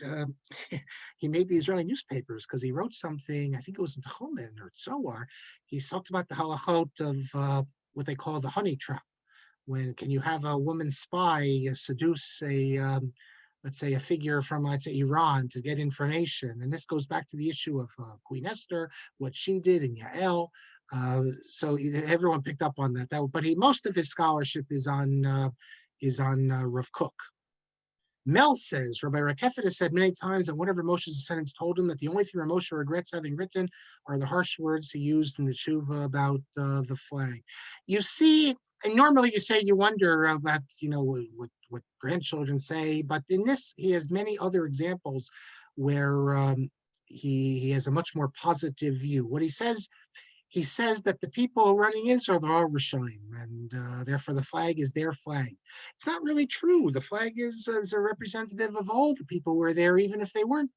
he made the Israeli newspapers because he wrote something, I think it was in Chomen or Tzohar. He talked about the halachot of what they call the honey trap. When can you have a woman spy seduce let's say a figure from, let's say, Iran to get information? And this goes back to the issue of Queen Esther, what she did in Yael. So everyone picked up on that. But most of his scholarship is on Rav Kook. Mel says, Rabbi Rakefet has said many times that whenever Moshe's descendants told him that the only thing Moshe regrets having written are the harsh words he used in the tshuva about the flag. You see, and normally you say you wonder about, what grandchildren say, but in this, he has many other examples where he has a much more positive view. What he says, he says that the people running Israel, they're all Rishaim, and therefore the flag is their flag. It's not really true. The flag is a representative of all the people who were there, even if they weren't,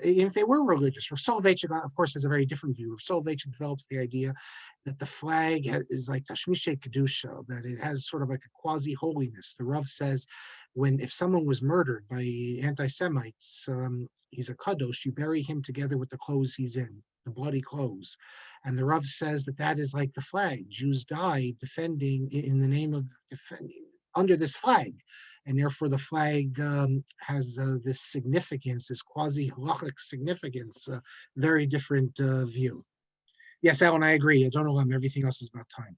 even if they were religious. Rav Soloveitchik, of course, has a very different view. Rav Soloveitchik develops the idea that the flag is like Tashmishe Kedusha, that it has sort of like a quasi-holiness. The Rav says, if someone was murdered by anti-Semites, he's a kadosh, you bury him together with the clothes he's in, the bloody clothes. And the Rav says that is like the flag. Jews died defending in the name of defending under this flag. And therefore the flag has this significance, this quasi-halachic significance, very different view. Yes, Alan, I agree. Adon Olam, everything else is about time.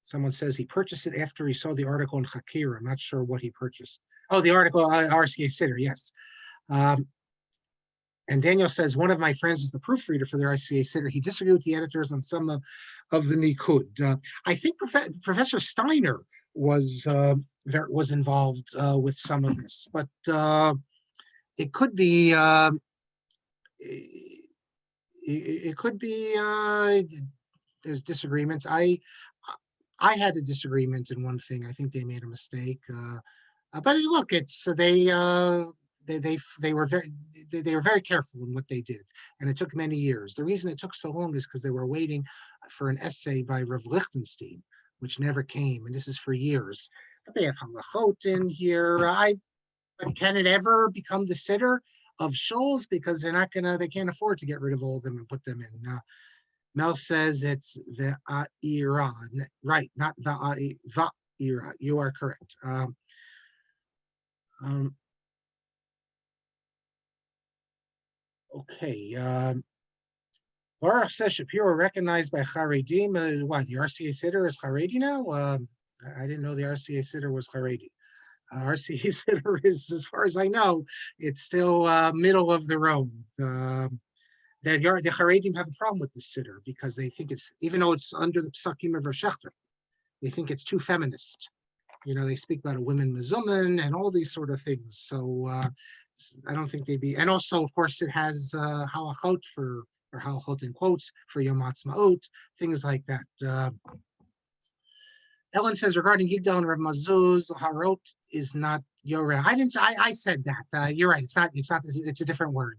Someone says he purchased it after he saw the article in Shapiro. I'm not sure what he purchased. Oh, the article, RCA Siddur, yes. And Daniel says, one of my friends is the proofreader for the RCA Siddur. He disagreed with the editors on some of the Nikud. I think Professor Steiner was involved with some of this, but it could be there's disagreements. I had a disagreement in one thing. I think they made a mistake. But look, it's they were very careful in what they did, and it took many years. The reason it took so long is because they were waiting for an essay by Rav Lichtenstein, which never came, and this is for years. But they have halachot in here. Can it ever become the sitter of shuls? Because they can't afford to get rid of all of them and put them in. Mel says it's ve'ira, right? Not va'ira. You are correct. Okay. Baruch says Shapiro recognized by Charedim. What, the RCA Siddur is Haredi now? I didn't know the RCA Siddur was Haredi. RCA Siddur is, as far as I know, it's still middle of the road. The Haredim have a problem with this Siddur because they think it's, even though it's under the Psakim of Rav Shechter, they think it's too feminist. They speak about a women mezuman and all these sort of things. So I don't think they'd be, and also, of course, it has halachot or halachot in quotes for Yom Ha'atzmaut, things like that. Ellen says regarding Yigdal and Rav Mazuz, Harot is not Yoreh. I said that. You're right. It's not. It's a different word.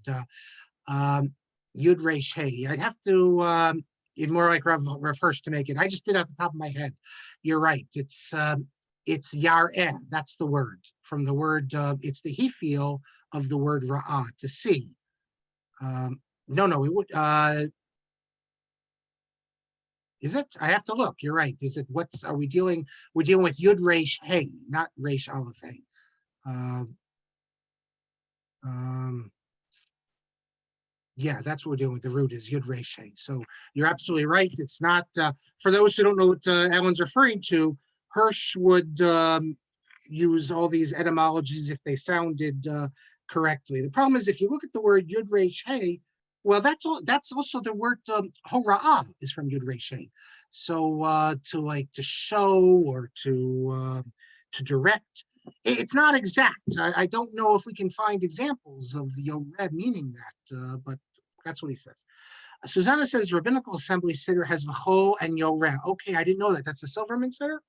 Yud Resh Hey. I'd have to. It's more like Rav Hirsch to make it. I just did it off the top of my head. You're right. It's Yareh. That's the word from the word. It's the he feel of the word Ra'ah, to see. No, we would. Is it? I have to look. You're right. Is it? Are we dealing? We're dealing with Yud Resh Hey, not Resh Aleph Hey. Yeah, that's what we're doing with the root is Yud Resh Hey. So you're absolutely right. It's not, for those who don't know what Alan's referring to, Hirsch would use all these etymologies if they sounded correctly. The problem is if you look at the word Yud Resh Hey, well, that's also the word Hora'ah is from Yud Resh Hey. So to show or to direct, it's not exact. I don't know if we can find examples of the Yored meaning that, but that's what he says. Susanna says Rabbinical Assembly Siddur has V'chol and Yored. Okay, I didn't know that. That's the Silverman Siddur?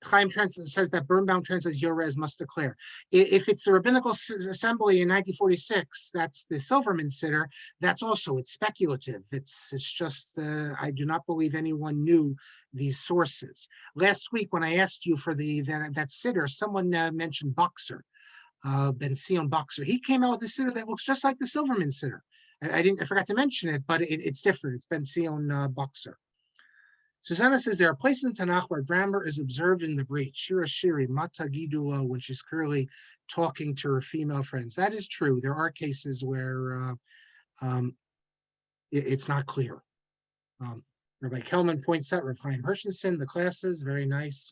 Chaim says that Birnbaum translates Yorez must declare. If it's the Rabbinical Assembly in 1946, that's the Silverman Siddur. That's also, it's speculative. It's just, I do not believe anyone knew these sources. Last week, when I asked you for that Siddur, someone mentioned Boxer, Ben Sion Boxer. He came out with a Siddur that looks just like the Silverman Siddur. I forgot to mention it, but it's different. It's Ben Sion Boxer. Susanna says there are places in Tanakh where grammar is observed in the breach. Shira Shiri, Mata Gidulo, when she's clearly talking to her female friends. That is true. There are cases where it's not clear. Rabbi Kelman points out Rav Chaim Hirschenson, the classes, very nice.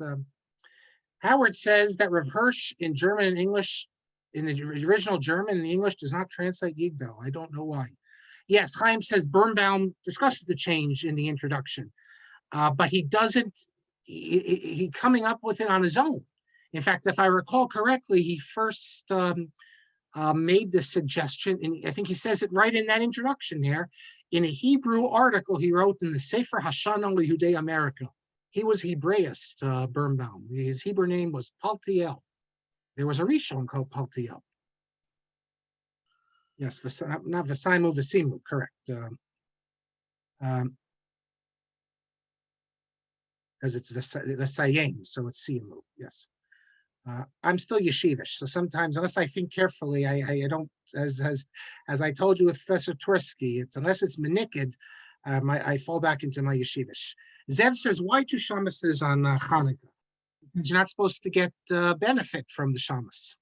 Howard says that Rav Hirsch in German and English, in the original German and English, does not translate Yigdal. I don't know why. Yes, Chaim says Birnbaum discusses the change in the introduction. But he doesn't, he coming up with it on his own. In fact, if I recall correctly, he first made the suggestion, and I think he says it right in that introduction there, in a Hebrew article he wrote in the Sefer Hashanah Lehudei America. He was Hebraist, Birnbaum. His Hebrew name was Paltiel. There was a Rishon called Paltiel. Yes, not Vasimu, Vasimu, correct. Because it's Vesayim, so it's Simu, yes. I'm still yeshivish, so sometimes, unless I think carefully, I don't, as I told you with Professor Tursky, it's unless it's menikid, I fall back into my yeshivish. Zev says, why two shamases on Hanukkah? You're not supposed to get benefit from the shamas.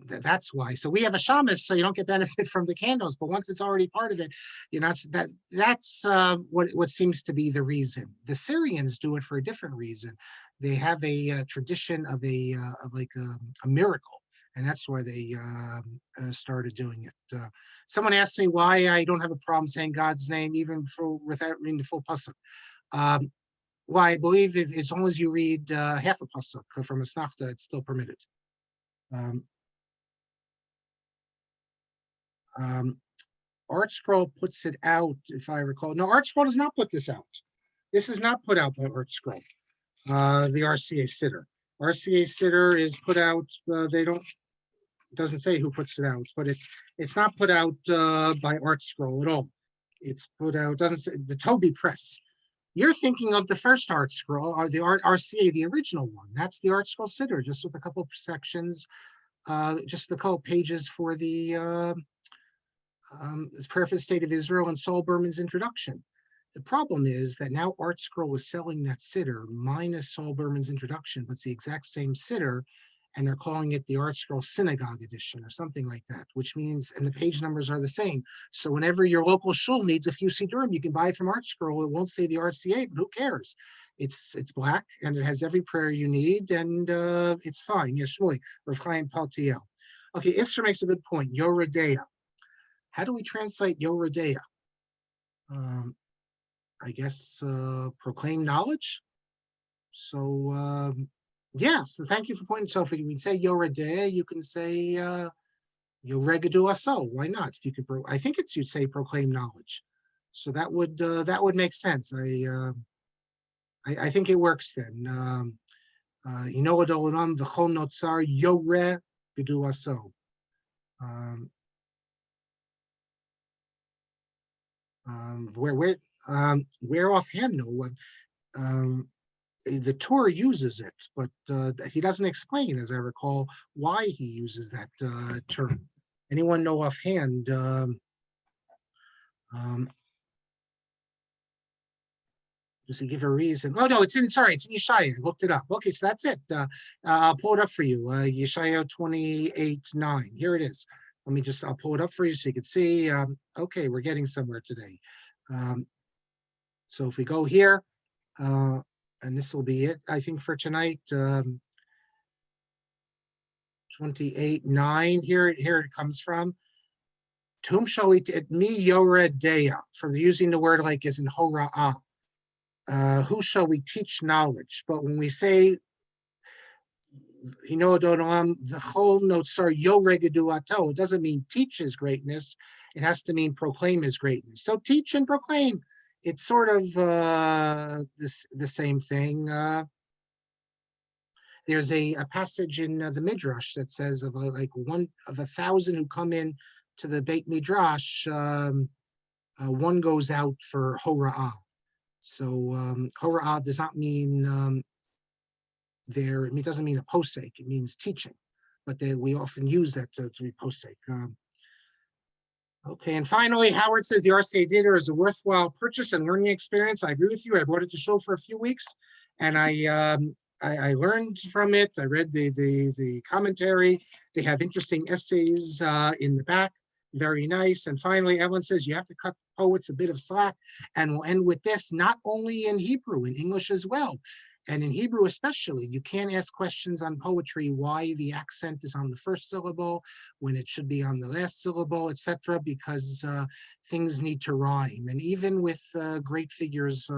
That's why. So we have a shamas, so you don't get benefit from the candles. But once it's already part of it, you're not. That's what seems to be the reason. The Syrians do it for a different reason. They have a tradition of a miracle, and that's why they started doing it. Someone asked me why I don't have a problem saying God's name even without reading the full pasuk. Well, I believe if, as long as you read half a pasuk from a snachta, it's still permitted. Art Scroll puts it out, if I recall. No, Art Scroll does not put this out. This is not put out by Art Scroll, the RCA sitter. RCA sitter is put out, doesn't say who puts it out, but it's not put out by Art Scroll at all. It's put out, doesn't say, the Toby Press. You're thinking of the first Art Scroll, or the RCA, the original one. That's the Art Scroll sitter, just with a couple of sections, just a couple pages for the Prayer for the State of Israel and Saul Berman's introduction. The problem is that now Art Scroll is selling that sitter minus Saul Berman's introduction, but it's the exact same sitter, and they're calling it the Art Scroll Synagogue Edition or something like that, which means, and the page numbers are the same. So whenever your local shul needs a few siddurim, you can buy it from Art Scroll. It won't say the RCA, but who cares? It's black, and it has every prayer you need, and it's fine. Yes, Shmuel, Rav Chaim Paltiel. Okay, Isra makes a good point. Yoredeya. How do we translate Yoredeya? I guess proclaim knowledge. So yeah, so thank you for pointing. So if you can say Yoredeya, you can say Yoregadu Aso. Why not? If you could, I think it's you'd say proclaim knowledge. So that would make sense. I think it works then. Adon Olam v'chol notzar Yoregadu Aso. Where offhand, no. The Torah uses it, but he doesn't explain, as I recall, why he uses that term. Anyone know offhand? Does he give a reason? Oh no, it's in Yeshaya. I looked it up. Okay, so that's it. I'll pull it up for you. Yeshaya 28:9. Here it is. I'll pull it up for you so you can see. Okay, we're getting somewhere today. So if we go here, and this will be it, I think, for tonight. 28:9. Here it comes from. Tum showit et mi yoredeya, from using the word like as in hora'ah. Who shall we teach knowledge? But when we say Adon Olam v'chol notzar yoregadu ato, it doesn't mean teach his greatness. It has to mean proclaim his greatness. So teach and proclaim. It's sort of the same thing. There's a passage in the Midrash that says of like 1 of 1,000 who come in to the Beit Midrash, one goes out for hora'ah. So hora'ah does not mean it doesn't mean a posek. It means teaching, but we often use that to be posek. Okay, and finally, Howard says the RCA Data is a worthwhile purchase and learning experience. I agree with you. I brought it to show for a few weeks, and I learned from it. I read the commentary. They have interesting essays in the back. Very nice. And finally, Evelyn says you have to cut poets a bit of slack, and we'll end with this, not only in Hebrew, in English as well. And in Hebrew especially, you can't ask questions on poetry why the accent is on the first syllable when it should be on the last syllable, etc., because things need to rhyme. And even with great figures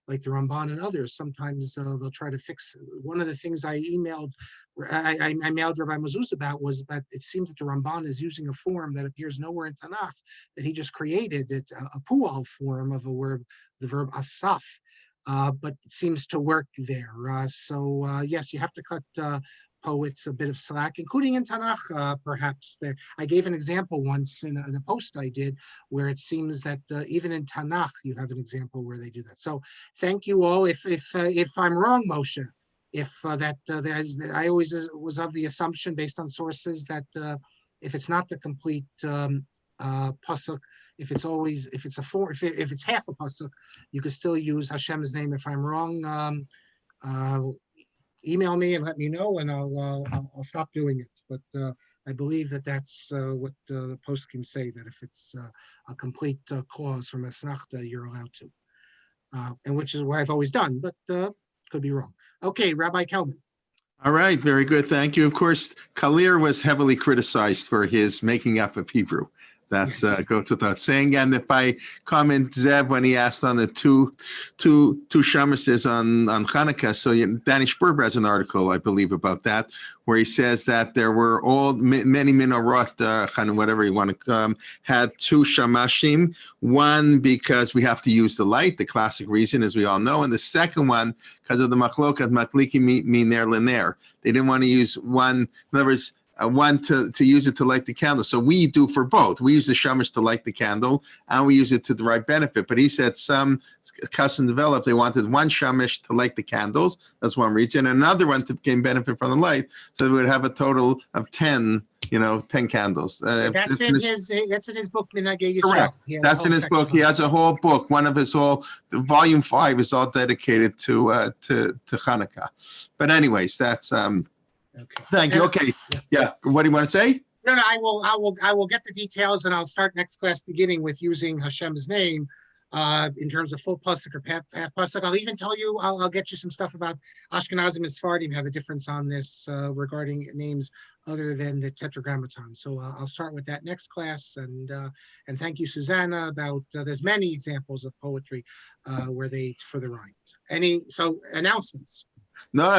like the Ramban and others, sometimes they'll try to fix. One of the things I mailed Rabbi Mazuz about was that it seems that the Ramban is using a form that appears nowhere in Tanakh, that he just created. It's a pual form of a word, the verb asaf. But it seems to work there. So yes, you have to cut poets a bit of slack, including in Tanakh, perhaps. There, I gave an example once in a post I did, where it seems that even in Tanakh you have an example where they do that. So thank you all. If I'm wrong, Moshe, if I always was of the assumption based on sources that if it's not the complete pasuk, if it's half a pasuk, you could still use Hashem's name. If I'm wrong, email me and let me know, and I'll stop doing it. But I believe that that's what the post can say, that if it's a complete clause from a snachta, you're allowed to, and which is what I've always done, but could be wrong. Okay, Rabbi Kelman. All right, very good. Thank you. Of course, Kalir was heavily criticized for his making up of Hebrew. That's Yes. goes without saying. And if I comment Zev when he asked on the two shamases on Hanukkah, so Danny Sperber has an article, I believe, about that, where he says that there were many menorot, whatever you want to had two shamashim. One because we have to use the light, the classic reason, as we all know, and the second one because of the machlokat makliki miner liner. They didn't want to use one. In other words, one to use it to light the candle. So we do for both. We use the shamash to light the candle, and we use it to derive benefit. But he said some custom developed, they wanted one shamash to light the candles. That's one reason. And another one to gain benefit from the light. So they would have a total of 10 candles. That's in his book, Minhagei Yisrael. Correct. That's in his book. He has a whole book. One of his volume 5 is all dedicated to Hanukkah. But anyways, that's Okay. thank you. Okay. Yeah. What do you want to say? No, I will get the details, and I'll start next class beginning with using Hashem's name in terms of full pasuk or half pasuk. I'll even tell you, I'll get you some stuff about Ashkenazim and Sephardim have a difference on this regarding names other than the tetragrammaton. So I'll start with that next class, and thank you, Susanna, about there's many examples of poetry where they for the rhymes. So announcements. No,